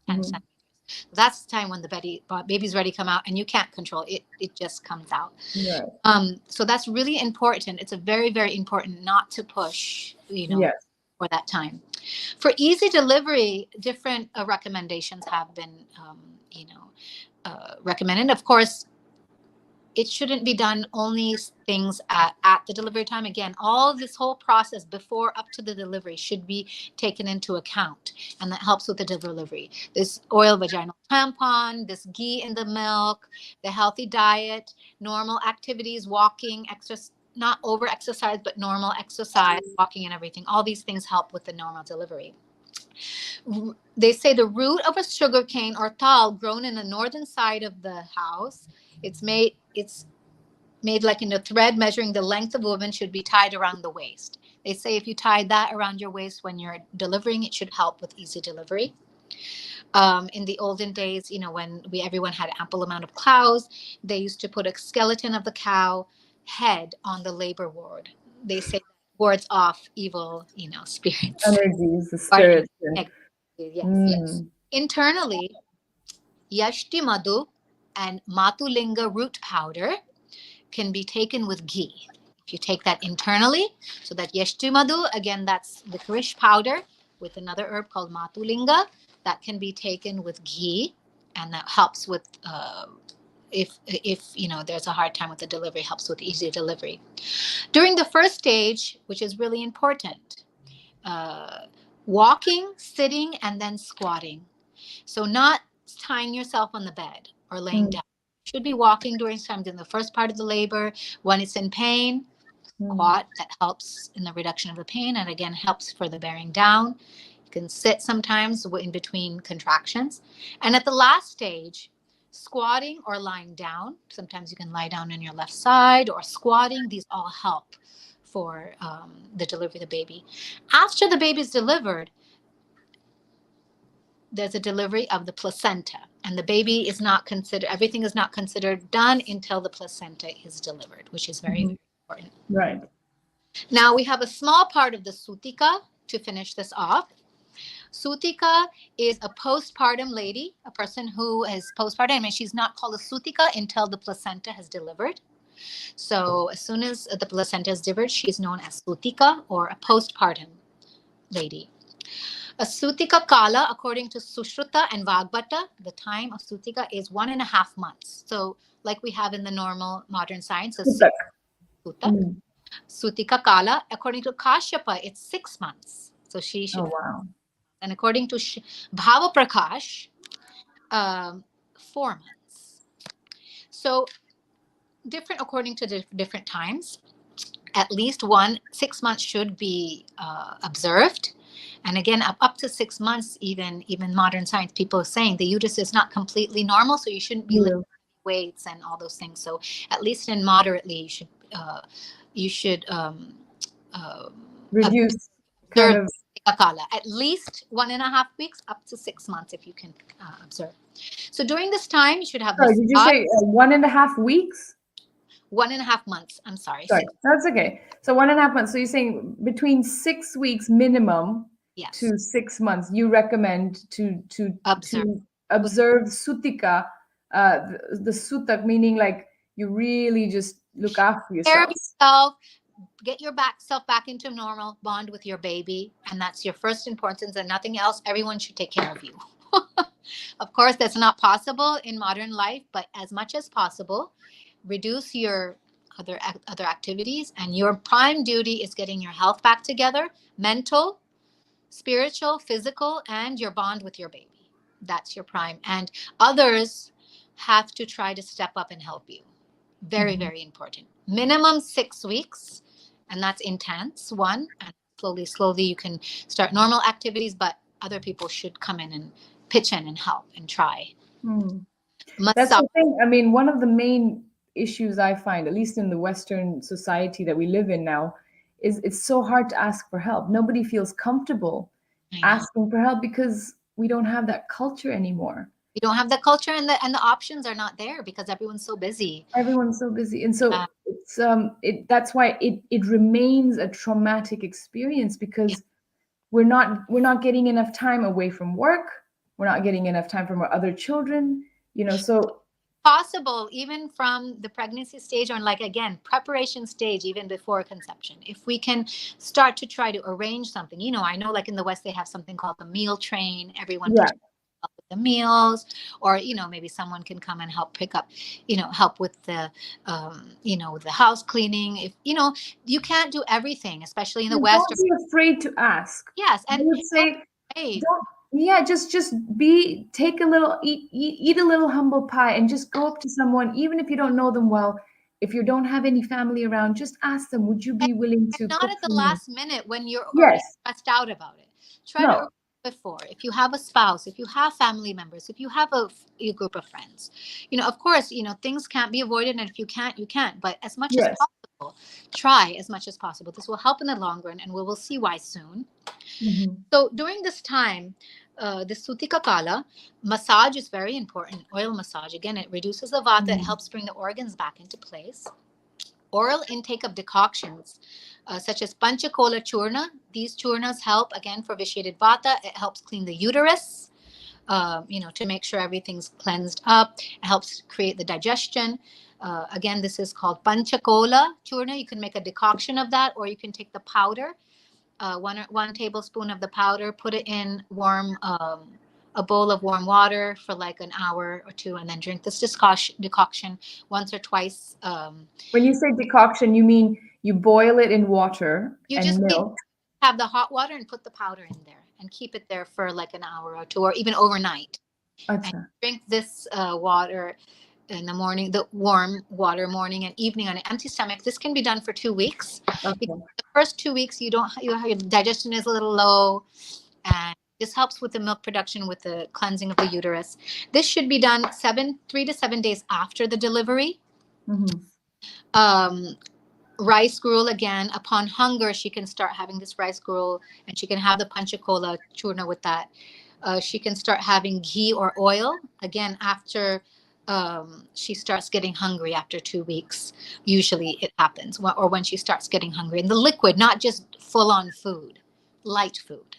10 centimeters. That's the time when the baby's ready to come out, and you can't control it. It just comes out. Right. So that's really important. It's a very, very important not to push, Yes. for that time. For easy delivery, different recommendations have been, recommended. Of course, it shouldn't be done only things at the delivery time. Again, all this whole process before up to the delivery should be taken into account, and that helps with the delivery. This oil vaginal tampon, this ghee in the milk, the healthy diet, normal activities, walking, exercise, not over exercise, but normal exercise, walking and everything. All these things help with the normal delivery. They say the root of a sugar cane or tal grown in the northern side of the house, it's made like in a thread measuring the length of a woman, should be tied around the waist. They say if you tie that around your waist when you're delivering, it should help with easy delivery. In the olden days, when everyone had ample amount of cows, they used to put a skeleton of the cow head on the labor ward. They say that wards off evil, spirits. Energies, the spirits. Yes. Internally, Yashti Madhu and Matulinga root powder can be taken with ghee. If you take that internally, so that Yashti Madhu, again, that's licorice powder with another herb called Matulinga, that can be taken with ghee, and that helps with if there's a hard time with the delivery, helps with easy delivery. During the first stage, which is really important, walking, sitting, and then squatting. So not tying yourself on the bed or laying down. You should be walking during times in the first part of the labor. When it's in pain, squat. That helps in the reduction of the pain, and again helps for the bearing down. You can sit sometimes in between contractions. And at the last stage, squatting or lying down. Sometimes you can lie down on your left side or squatting. These all help for the delivery of the baby. After the baby is delivered, there's a delivery of the placenta, and the baby is not considered, everything is not considered done until the placenta is delivered, which is very, very important. Right. Now we have a small part of the sutika to finish this off. Sutika is a postpartum lady, a person who is postpartum, and she's not called a sutika until the placenta has delivered. So as soon as the placenta is delivered, she's known as sutika, or a postpartum lady. A Sutika Kala, according to Sushruta and Vagbata, the time of Sutika is 1.5 months. So like we have in the normal modern science, Sutak. Sutika Kala, according to Kashyapa, it's 6 months. So she should. Oh, wow. And according to Bhava Prakash, 4 months. So different according to different times. At least 6 months should be observed. And again, up to 6 months, even modern science, people are saying the uterus is not completely normal, so you shouldn't be lifting weights and all those things. So at least in moderately, you should reduce kind of Akala, at least 1.5 weeks, up to 6 months if you can observe. So during this time, you should have. Sorry, did you say 1.5 weeks? 1.5 months. I'm sorry. Sorry, that's okay. So 1.5 months. So you're saying between 6 weeks minimum to 6 months, you recommend to observe sutika, the sutak, meaning like you really just look after yourself. Care of yourself, get your self back into normal, bond with your baby, and that's your first importance and nothing else. Everyone should take care of you. Of course, that's not possible in modern life, but as much as possible, reduce your other activities, and your prime duty is getting your health back together, mental, spiritual, physical, and your bond with your baby. That's your prime. And others have to try to step up and help you. Very, very important. Minimum 6 weeks, and that's intense, one. And slowly you can start normal activities, but other people should come in and pitch in and help and try. That's the thing. I mean, one of the main issues I find, at least in the Western society that we live in now, is it's so hard to ask for help. Nobody feels comfortable asking for help because we don't have that culture anymore. We don't have the culture, and the options are not there because everyone's so busy. Everyone's so busy, and so it's that's why it remains a traumatic experience, because we're not getting enough time away from work. We're not getting enough time from our other children. So possible even from the pregnancy stage, or like again preparation stage, even before conception, if we can start to try to arrange something. I know like in the West they have something called the meal train. Everyone yeah. help with the meals, or maybe someone can come and help pick up, help with the the house cleaning. If you can't do everything, especially in the West. Don't be afraid to ask. Yes, and I would say just take a little, eat a little humble pie, and just go up to someone, even if you don't know them well. If you don't have any family around, just ask them, would you be willing to not cook at the for me? last minute when you're already stressed out about it. Try to before. If you have a spouse, if you have family members, if you have a group of friends, of course, things can't be avoided, and if you can't, you can't. But as much as possible, try as much as possible. This will help in the long run, and we will see why soon. So during this time, this Sutika Kala, massage is very important. Oil massage, again, it reduces the vata, it helps bring the organs back into place. Oral intake of decoctions, such as Panchakola Churna. These churnas help, again, for vitiated vata. It helps clean the uterus, to make sure everything's cleansed up. It helps create the digestion. Again, this is called Panchakola Churna. You can make a decoction of that, or you can take the powder, 1 tablespoon of the powder, put it in a bowl of warm water for like an hour or two, and then drink this decoction once or twice. When you say decoction, you mean you boil it in water and milk? Have the hot water and put the powder in there and keep it there for like an hour or two, or even overnight. And drink this water in the morning, the warm water, morning and evening on an empty stomach. This can be done for 2 weeks. Because the first 2 weeks your digestion is a little low, and this helps with the milk production, with the cleansing of the uterus. This should be done 3 to 7 days after the delivery. Rice gruel, again, upon hunger, she can start having this rice gruel, and she can have the Panchakola Churna with that. She can start having ghee or oil, again, after she starts getting hungry after 2 weeks. Usually it happens, or when she starts getting hungry. And the liquid, not just full-on food, light food.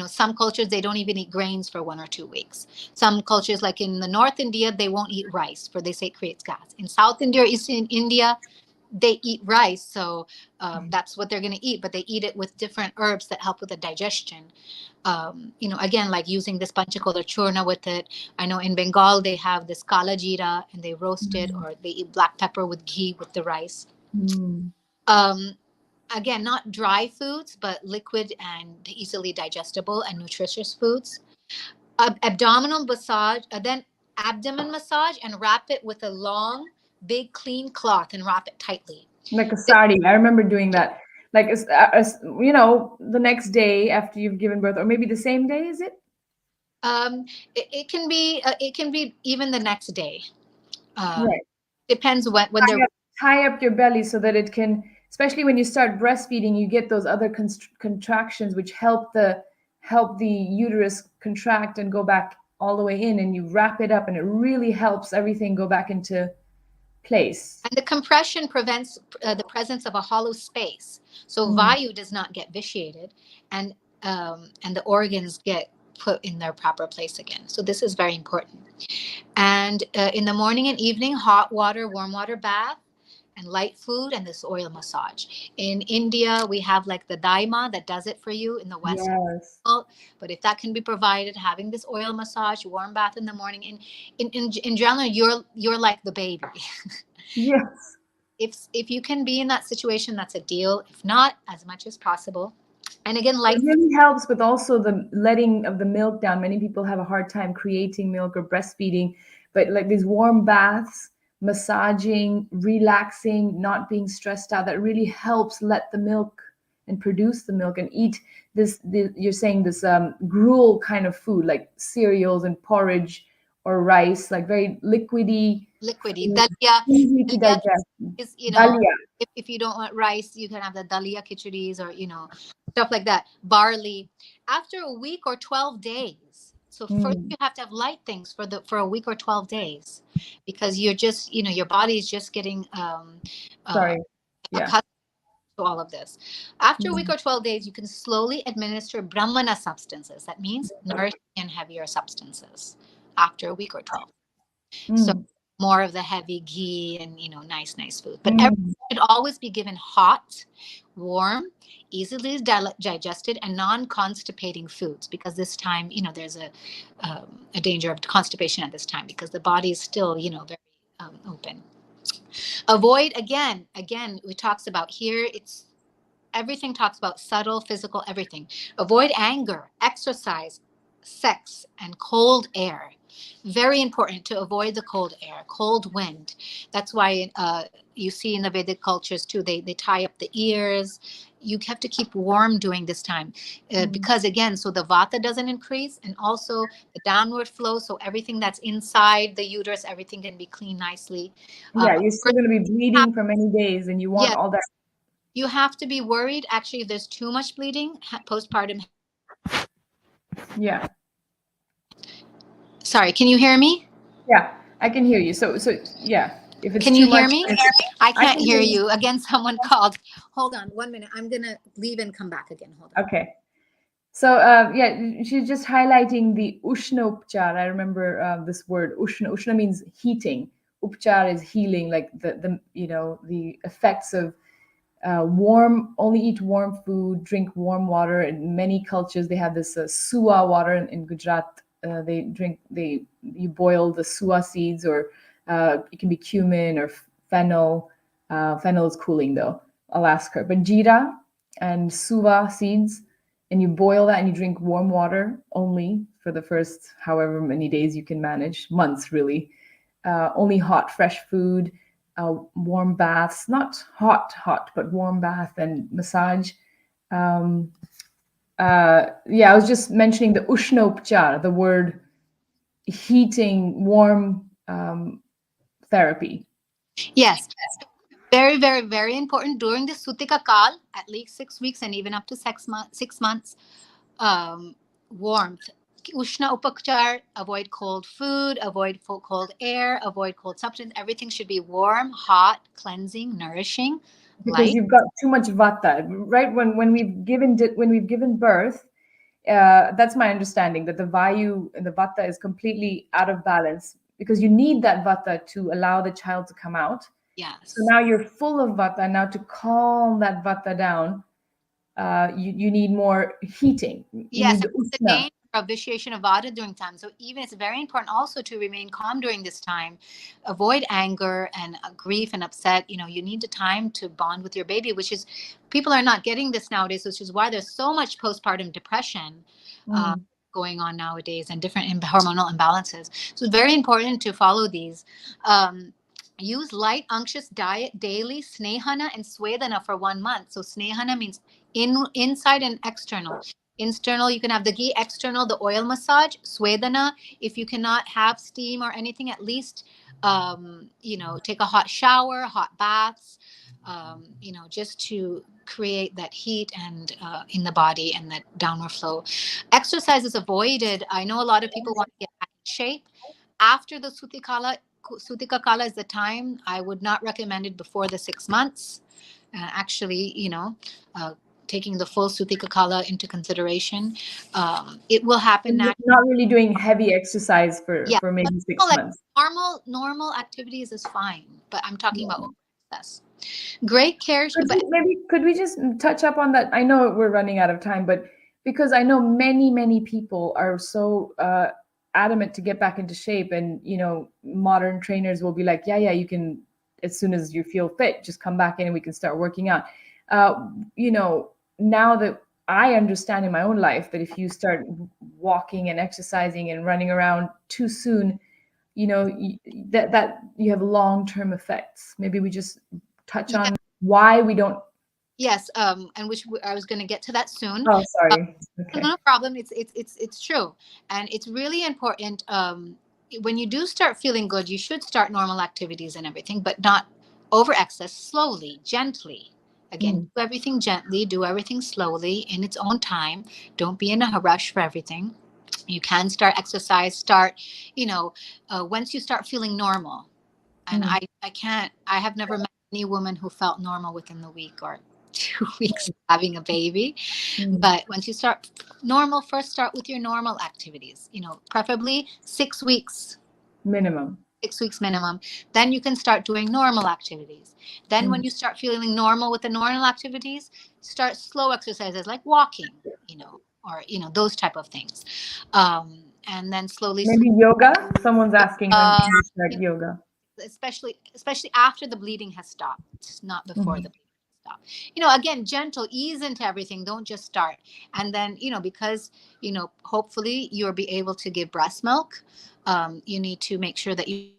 Some cultures, they don't even eat grains for 1 or 2 weeks. Some cultures, like in the North India, they won't eat rice, for they say it creates gas. In South India, Eastern India, they eat rice, so that's what they're going to eat, but they eat it with different herbs that help with the digestion. Again, like using this Panchakola Churna with it. I know in Bengal, they have this Kala Jeera, and they roast it, or they eat black pepper with ghee with the rice. Again, not dry foods, but liquid and easily digestible and nutritious foods. Abdominal massage, then abdomen massage, and wrap it with a long, big, clean cloth and wrap it tightly. Like a sari. I remember doing that. Like, the next day after you've given birth, or maybe the same day, is it? It can be even the next day. Right. Depends when they're tie up your belly so that it can, especially when you start breastfeeding, you get those other contractions which help the uterus contract and go back all the way in, and you wrap it up, and it really helps everything go back into place. And the compression prevents the presence of a hollow space, so vayu does not get vitiated, and the organs get put in their proper place again. So this is very important. And in the morning and evening, hot water, warm water bath, and light food, and this oil massage. In India, we have like the daima that does it for you. In the West, but if that can be provided, having this oil massage, warm bath in the morning, in general, you're like the baby. Yes. If you can be in that situation, that's a deal. If not, as much as possible. And again, like, it really helps with also the letting of the milk down. Many people have a hard time creating milk or breastfeeding, but like these warm baths, massaging, relaxing, not being stressed out, that really helps let the milk and produce the milk, and eat you're saying this gruel kind of food, like cereals and porridge, or rice, like very liquidy, Dalia. easy to Dalia digest. is, Dalia. if you don't want rice, you can have the dalia khichudis, or stuff like that. Barley. After a week or 12 days. So first Mm, you have to have light things for a week or 12 days, because you're just, your body is just getting uh, sorry. Yeah. accustomed to all of this. After a week Mm, or 12 days, you can slowly administer brahmana substances. That means nourishing and heavier substances after a week or 12. So mm, more of the heavy ghee and nice food. But everything mm. should always be given hot, warm, easily digested, and non-constipating foods, because this time there's a danger of constipation at this time, because the body is still very open. Avoid, again we talks about here, it's everything talks about subtle physical everything. Avoid anger, exercise, sex, and cold air. Very important to avoid the cold air, cold wind. That's why you see in the Vedic cultures too, they tie up the ears. You have to keep warm during this time, because again, so the vata doesn't increase, and also the downward flow, so everything that's inside the uterus, everything can be cleaned nicely. Yeah, Of you're still course, going to be bleeding for many days, and you want yes, all that. you have to be worried actually if there's too much bleeding postpartum. Yeah. Sorry, can you hear me? Yeah, I can hear you. So yeah, if it's Can too you much, hear me? then I I can't can hear hear you. you. Again, someone called. Hold on 1 minute. I'm going to leave and come back again. Hold on. Okay. So yeah, she's just highlighting the Ushna Upchar. I remember this word Ushna. Ushna means heating. Upchar is healing, like the effects of warm. Only eat warm food, drink warm water. In many cultures, they have this suwa water. In Gujarat, you boil the suwa seeds, or it can be cumin or fennel. Fennel is cooling though. I'll ask her. But jeera and suwa seeds, and you boil that and you drink warm water only for the first however many days you can manage, months really. Only hot, fresh food, warm baths, not hot, but warm bath and massage. Um, yeah, I was just mentioning the Ushnopchar, the word heating, warm therapy. Yes. Very, very, very important during the Sutika Kal, at least 6 weeks and even up to 6 months. Warmth. Ushna Upakchar, avoid cold food, avoid cold air, avoid cold substance. Everything should be warm, hot, cleansing, nourishing, Because light. you've got too much vata, right? When we've given birth, that's my understanding, that the vayu and the vata is completely out of balance, because you need that vata to allow the child to come out. So Yes. now you're full of vata. Now to calm that vata down, you need more heating. You Yes, need and the it's the ushna. danger of vitiation of vata during time. So even it's very important also to remain calm during this time. Avoid anger and grief and upset. You need the time to bond with your baby, which is, people are not getting this nowadays, which is why there's so much postpartum depression uh, Mm. going on nowadays, and different hormonal imbalances. So it's very important to follow these. Use light unctuous diet daily, snehana and swedana for 1 month. So snehana means inside and external. Internal, you can have the ghee. External, the oil massage. Swedana, if you cannot have steam or anything, at least take a hot shower, hot baths, just to create that heat and in the body, and that downward flow. Exercise is avoided. I know a lot of people want to get back in shape after the Sutika Kala is the time. I would not recommend it before the 6 months. Actually, uh, taking the full Sutika Kala into consideration, it will happen And you're naturally. not really doing heavy exercise for Yeah, for but maybe 6 months. normal activities is fine. But I'm talking about excess. Great care, but Maybe could we just touch up on that? I know we're running out of time, but because I know many people are so adamant to get back into shape, and modern trainers will be like, yeah, you can, as soon as you feel fit, just come back in and we can start working out. Uh, now that I understand in my own life that if you start walking and exercising and running around too soon, that you have long-term effects. Maybe we just touch yeah, on why we don't. yes, and which I was going to get to that soon. Oh, Uh, sorry. Okay. no problem. It's true, and it's really important. when you do start feeling good, you should start normal activities and everything, but not over excess, slowly, gently. Again, do everything gently, do everything slowly in its own time. Don't be in a rush for everything. You can start exercise, once you start feeling normal. And I have never met any woman who felt normal within the week or 2 weeks of having a baby. But once you start normal, first start with your normal activities, preferably 6 weeks. Minimum. 6 weeks minimum. Then you can start doing normal activities. Then when you start feeling normal with the normal activities, start slow exercises like walking, or, those type of things. And then slowly. Maybe yoga? Someone's asking when can you start yoga? Especially after the bleeding has stopped, not before the bleeding has stopped. Again, gentle, ease into everything. Don't just start. And then, because, hopefully you'll be able to give breast milk. You need to make sure that you.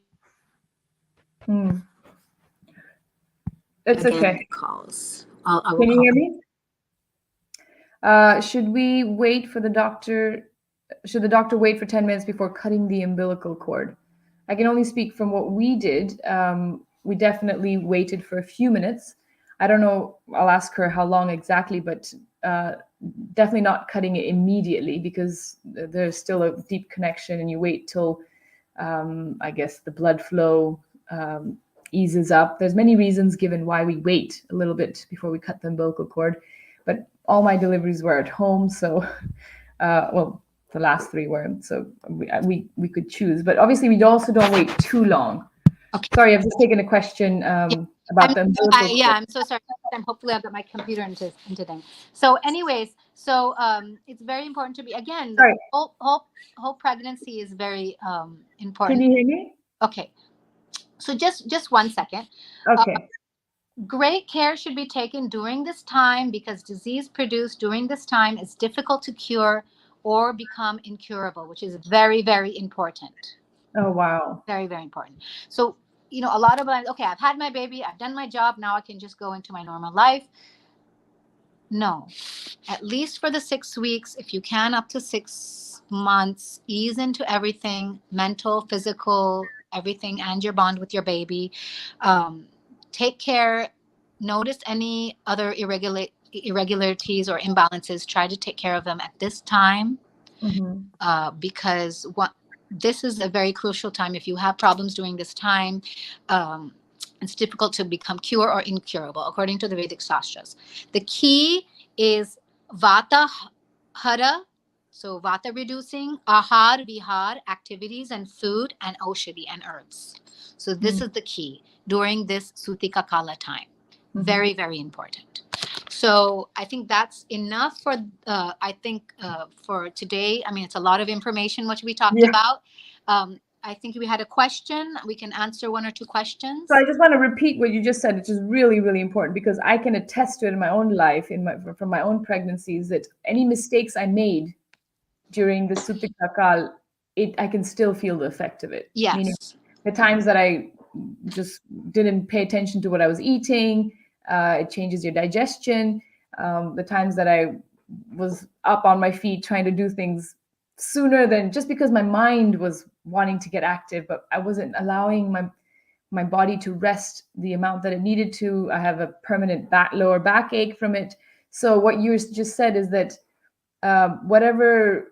It's again, okay. Calls. Can you hear me? Should we wait for the doctor? Should the doctor wait for 10 minutes before cutting the umbilical cord? I can only speak from what we did. We definitely waited for a few minutes. I don't know, I'll ask her how long exactly, but definitely not cutting it immediately because there's still a deep connection and you wait till, I guess, the blood flow eases up. There's many reasons given why we wait a little bit before we cut the umbilical cord, but all my deliveries were at home, so, the last 3 were, so we could choose, but obviously we also don't wait too long. Okay. Sorry, I've just taken a question about them. I'm so sorry. Hopefully I've got my computer into thing. So anyways, it's very important to be, again, the whole pregnancy is very important. Can you hear me? Okay. So just 1 second. Okay. Great care should be taken during this time because disease produced during this time is difficult to cure or become incurable, which is very, very important. Oh, wow. Very, very important. So, a lot of times, okay, I've had my baby, I've done my job, now I can just go into my normal life. No, at least for the 6 weeks, if you can, up to 6 months, ease into everything, mental, physical, everything, and your bond with your baby. Take care. Notice any other irregularities or imbalances. Try to take care of them at this time, because this is a very crucial time. If you have problems during this time, it's difficult to become cure or incurable, according to the Vedic Shastras. The key is Vata Hara, so Vata reducing, Ahar Vihar, activities and food, and Aushadhi and herbs. So this is the key during this Sutika Kala time. Very, very important. So I think that's enough for, for today. I mean, it's a lot of information, which we talked about. I think we had a question. We can answer 1 or 2 questions. So I just want to repeat what you just said, which is really, really important because I can attest to it in my own life, from my own pregnancies, that any mistakes I made during the Sutika Kal, I can still feel the effect of it. Yes. Meaning the times that I just didn't pay attention to what I was eating, it changes your digestion. The times that I was up on my feet trying to do things sooner than just because my mind was wanting to get active, but I wasn't allowing my body to rest the amount that it needed to. I have a permanent lower backache from it. So what you just said is that whatever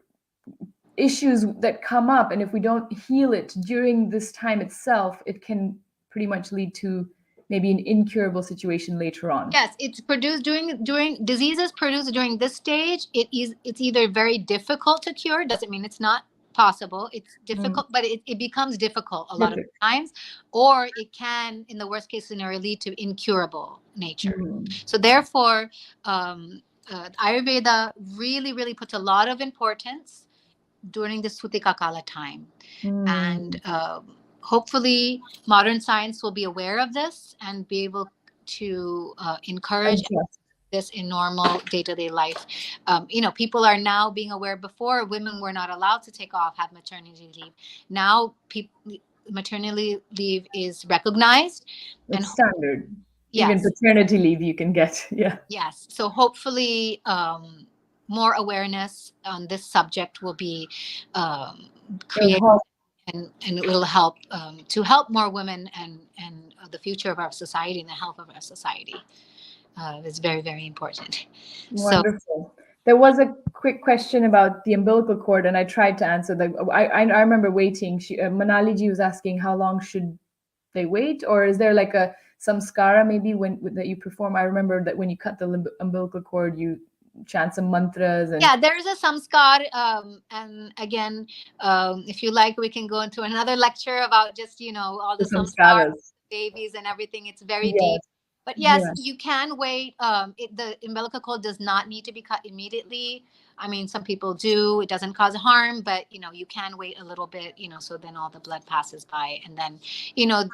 issues that come up, and if we don't heal it during this time itself, it can pretty much lead to maybe an incurable situation later on. Yes, it's produced during diseases produced during this stage. It's either very difficult to cure. Doesn't mean it's not possible. It's difficult, but it becomes difficult a lot of times, or it can, in the worst case scenario, lead to incurable nature. So therefore, Ayurveda really, really puts a lot of importance during the Sutika Kala time, and hopefully modern science will be aware of this and be able to encourage this in normal day-to-day life. People are now being aware. Before, women were not allowed to have maternity leave. Now maternity leave is recognized. It's standard. Yes. Even paternity leave you can get. Yes. So hopefully more awareness on this subject will be created and it will help to help more women and the future of our society and the health of our society. Is very, very important. So Wonderful. There was a quick question about the umbilical cord, and I tried to answer. I remember waiting. Manali ji was asking how long should they wait, or is there like a samskara maybe that you perform? I remember that when you cut the umbilical cord, you chant some mantras. And yeah, there is a samskar, and again, if you like, we can go into another lecture about just all the samskars, samskaras. babies, and everything. It's very Yes. deep. But yes, Yeah. you can wait. The umbilical cord does not need to be cut immediately. I mean, some people do. It doesn't cause harm, but you can wait a little bit. So then all the blood passes by, and then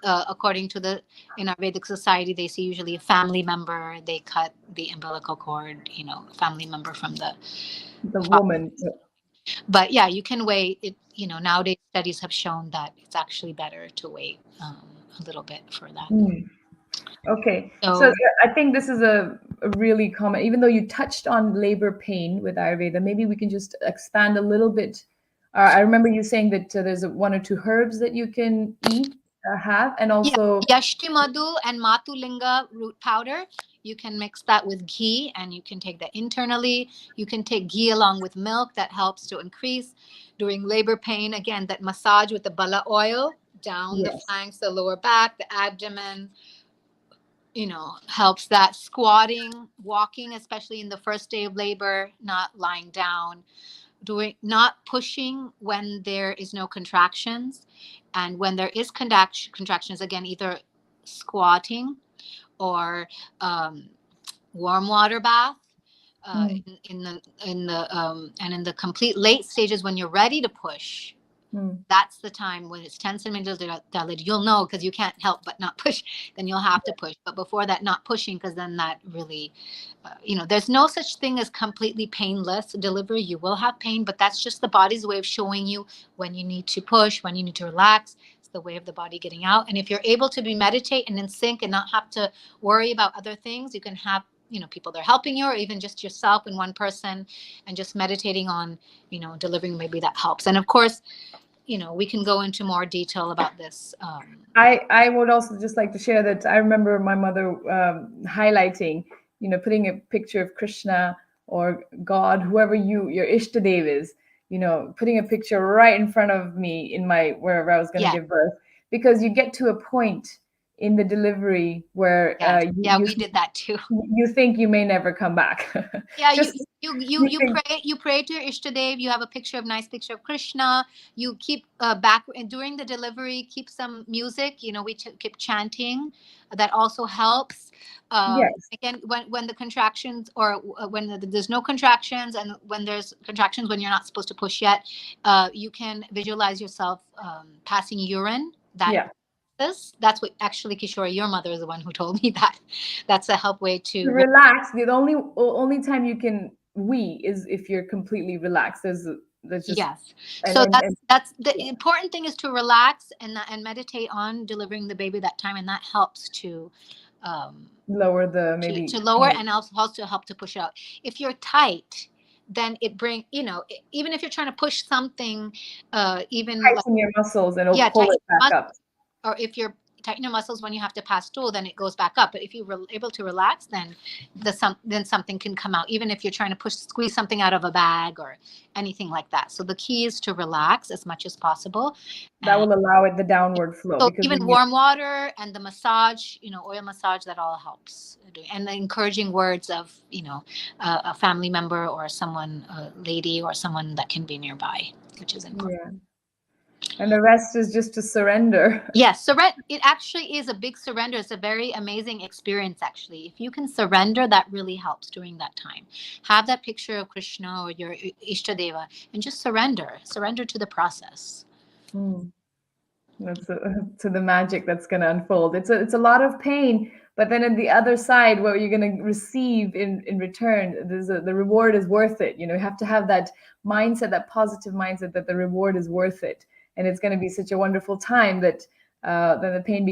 according to in our Vedic society, they see usually a family member. They cut the umbilical cord. A family member from the woman. But yeah, you can wait. Nowadays studies have shown that it's actually better to wait a little bit for that. Okay, so I think this is a really common, even though you touched on labor pain with Ayurveda, maybe we can just expand a little bit. I remember you saying that there's one or two herbs that you can have, and also Yashti Madhu and Matulinga root powder. You can mix that with ghee, and you can take that internally. You can take ghee along with milk. That helps to increase during labor pain. Again, that massage with the bala oil down the flanks, the lower back, the abdomen. Helps that. Squatting, walking, especially in the first day of labor, not lying down, not pushing when there is no contractions, and when there is contractions, again, either squatting or warm water bath. In the complete late stages, when you're ready to push, that's the time when it's 10 centimeters dilated. You'll know because you can't help but not push. Then you'll have to push. But before that, not pushing, because then that really, there's no such thing as completely painless delivery. You will have pain, but that's just the body's way of showing you when you need to push, when you need to relax. It's the way of the body getting out. And if you're able to meditate and in sync and not have to worry about other things, you can have people that are helping you, or even just yourself and one person, and just meditating on delivering. Maybe that helps. And of course, we can go into more detail about this. I would also just like to share that I remember my mother highlighting, putting a picture of Krishna or God, whoever your Ishtadev is, putting a picture right in front of me in wherever I was going to give birth, because you get to a point in the delivery where we did that too. You think you may never come back. Yeah, you pray to your Ishtadev. You have a nice picture of Krishna. You keep back, and during the delivery, keep some music. We keep chanting. That also helps. Again, when the contractions, or when there's no contractions, and when there's contractions when you're not supposed to push yet, you can visualize yourself passing urine. That's what actually, Kishore, your mother is the one who told me that. That's a help way to relax. The only time you can wee is if you're completely relaxed. There's just that's the important thing, is to relax and meditate on delivering the baby that time, and that helps to lower the to lower and also help to push out. If you're tight, then it brings, even if you're trying to push something, even tighten your muscles and it'll pull it back up. Or if you're tighten your muscles when you have to pass stool, then it goes back up. But if you're able to relax, then something can come out, even if you're trying to squeeze something out of a bag or anything like that. So the key is to relax as much as possible. That will allow it the downward flow. So even warm water and the massage, oil massage, that all helps. And the encouraging words of, a family member or someone, a lady or someone that can be nearby, which is important. Yeah. And the rest is just to surrender. Yes, it actually is a big surrender. It's a very amazing experience, actually. If you can surrender, that really helps during that time. Have that picture of Krishna or your Ishtadeva and just surrender to the process. That's to the magic that's going to unfold. It's a lot of pain, but then on the other side, what you're going to receive in return, the reward is worth it. You have to have that mindset, that positive mindset, that the reward is worth it. And it's going to be such a wonderful time that then the pain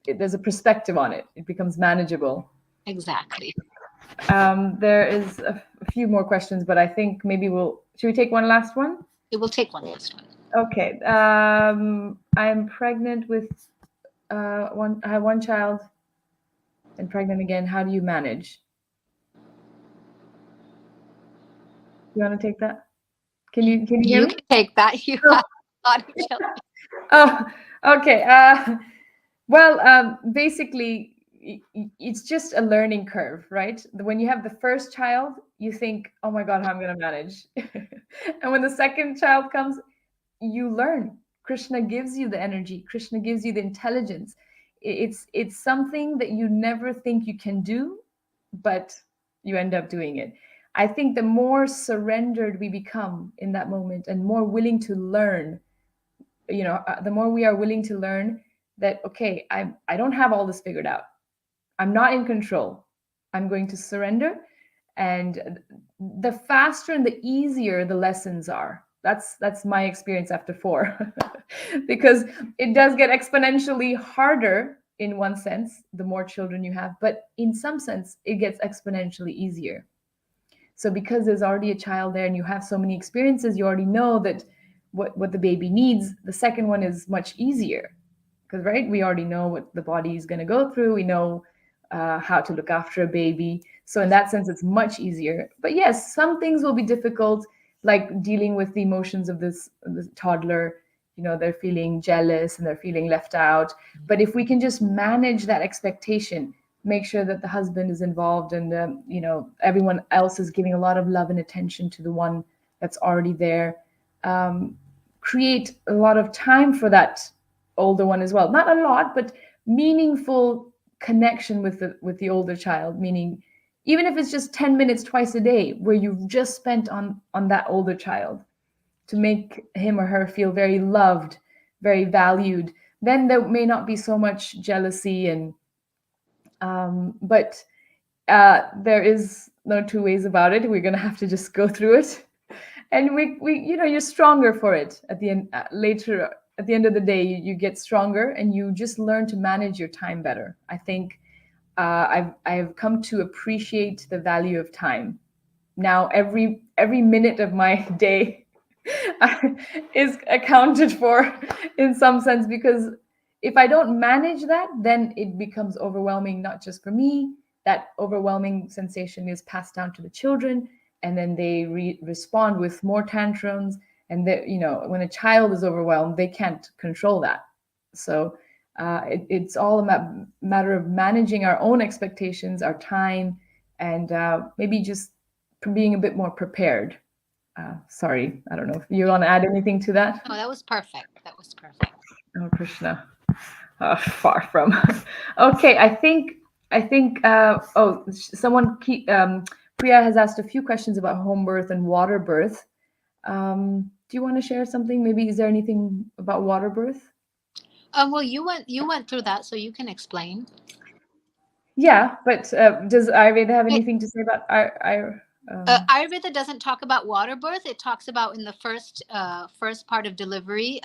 there's a perspective on it. It becomes manageable. Exactly. There is a few more questions, but I think maybe should we take one last one? It will take one last one. Okay. I'm pregnant with one. I have one child and pregnant again. How do you manage? You want to take that? Can you hear You me? can take that. You Oh, have a lot of children. oh, okay. Well, basically, it's just a learning curve, right? When you have the first child, you think, "Oh my God, how I'm going to manage," and when the second child comes, you learn. Krishna gives you the energy. Krishna gives you the intelligence. It's something that you never think you can do, but you end up doing it. I think the more surrendered we become in that moment and more willing to learn, the more we are willing to learn that, okay, I don't have all this figured out. I'm not in control. I'm going to surrender. And the faster and the easier the lessons are. That's my experience after four. Because it does get exponentially harder in one sense, the more children you have, but in some sense, it gets exponentially easier. So because there's already a child there and you have so many experiences, you already know that what the baby needs. The second one is much easier because, right, we already know what the body is going to go through. We know how to look after a baby. So in that sense, it's much easier. But yes, some things will be difficult, like dealing with the emotions of this toddler. They're feeling jealous and they're feeling left out. But if we can just manage that expectation, make sure that the husband is involved and everyone else is giving a lot of love and attention to the one that's already there. Create a lot of time for that older one as well. Not a lot, but meaningful connection with the older child. Meaning, even if it's just 10 minutes twice a day, where you've just spent on that older child, to make him or her feel very loved, very valued. Then there may not be so much jealousy but there is no two ways about it. We're gonna have to just go through it, and we you're stronger for it at the end. Later, at the end of the day, you get stronger, and you just learn to manage your time better. I think I've come to appreciate the value of time. Now every minute of my day is accounted for in some sense, because if I don't manage that, then it becomes overwhelming, not just for me. That overwhelming sensation is passed down to the children, and then they respond with more tantrums. And when a child is overwhelmed, they can't control that. So it's all a matter of managing our own expectations, our time, and maybe just being a bit more prepared. Sorry, I don't know if you want to add anything to that. No, that was perfect. That was perfect. Oh, Krishna, far from. Okay, I think. Someone Priya has asked a few questions about home birth and water birth. Do you want to share something? Maybe is there anything about water birth? Well, you went through that, so you can explain. Yeah, but does Ayurveda have Wait, anything to say about Ayurveda doesn't talk about water birth. It talks about in the first part of delivery,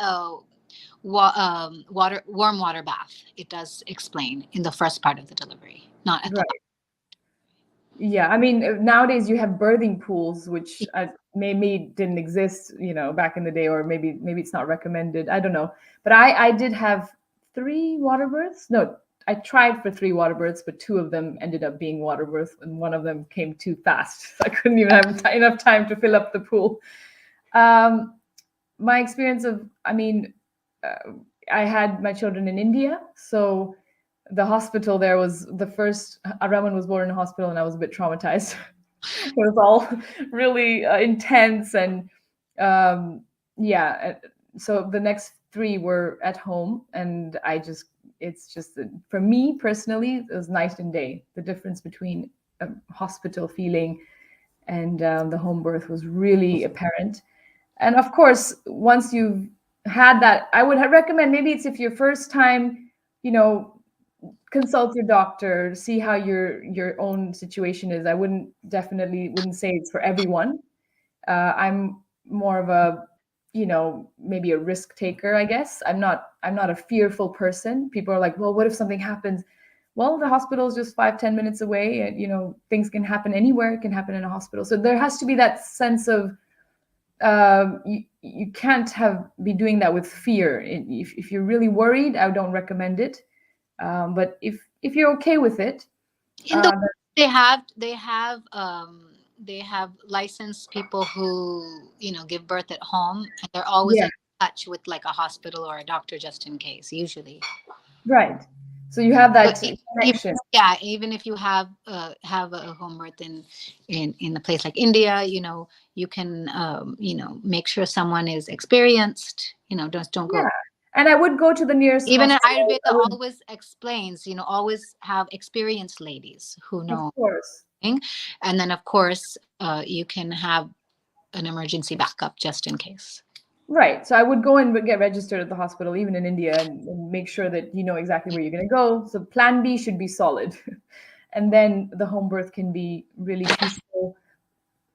warm water bath. It does explain in the first part of the delivery, not at the right? Yeah, I mean, nowadays you have birthing pools, which maybe didn't exist, back in the day, or maybe it's not recommended. I don't know. But I did have three water births. No, I tried for three water births, but two of them ended up being water births, and one of them came too fast. I couldn't even have enough time to fill up the pool. Um, my experience I mean, I had my children in India, so the hospital there was the first. Raman was born in a hospital, and I was a bit traumatized. It was all really intense, and yeah. So the next three were at home, and it's just for me personally, it was night and day. The difference between a hospital feeling and the home birth was really apparent. And of course, once you've had that, I would recommend, maybe it's if your first time, you know, consult your doctor, see how your own situation is. I definitely wouldn't say it's for everyone. I'm more of a, maybe a risk taker, I guess. I'm not a fearful person. People are like, well, what if something happens? Well, the hospital is just 5-10 minutes away, and things can happen anywhere. It can happen in a hospital. So there has to be that sense of you can't be doing that with fear. If you're really worried, I don't recommend it. But if you're okay with it, In the then they have licensed people who give birth at home, and they're always yeah, in touch with like a hospital or a doctor just in case. Usually, right. So you have so that even, connection. yeah, even if you have a home birth in a place like India, you can make sure someone is experienced. Don't Yeah, go. and I would go to the nearest Even in hospital. I Ayurveda would, always explains, always have experienced ladies who of know. course. And then, of course, you can have an emergency backup just in case. Right. So I would go and get registered at the hospital, even in India, and make sure that you know exactly where you're going to go. So plan B should be solid. And then the home birth can be really peaceful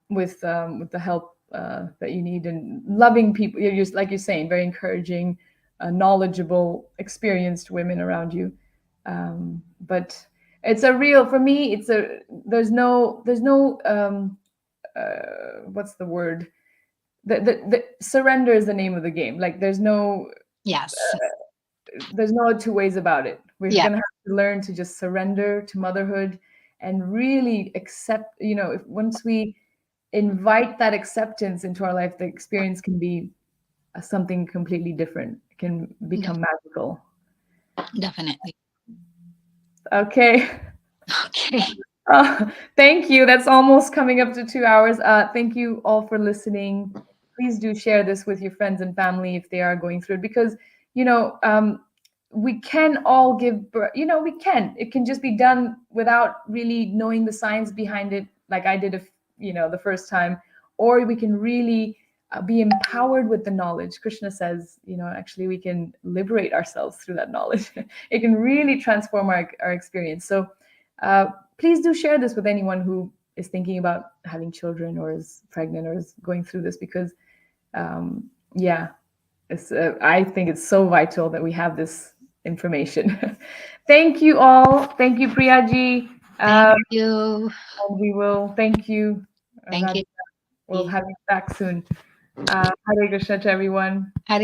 with the help that you need and loving people. You're just like you're saying, very encouraging, knowledgeable, experienced women around you. But it's a real for me. There's no what's the word? The surrender is the name of the game. Like Yes. there's no two ways about it. We're Yeah. gonna have to learn to just surrender to motherhood and really accept. If once we invite that acceptance into our life, the experience can be something completely different. It can become magical. Definitely. Okay. Okay. Thank you. That's almost coming up to 2 hours. Thank you all for listening. Please do share this with your friends and family if they are going through it, because you know we can all give birth. We can. It can just be done without really knowing the science behind it, like I did, the first time, or we can really be empowered with the knowledge. Krishna says, actually, we can liberate ourselves through that knowledge. It can really transform our experience. So. Uh, Please do share this with anyone who is thinking about having children or is pregnant or is going through this, because yeah, I think it's so vital that we have this information. Thank you all. Thank you, Priyaji. Thank you. And we will thank you, Thank you. Radhika. We'll have you back soon. Hare Krishna to everyone. Hare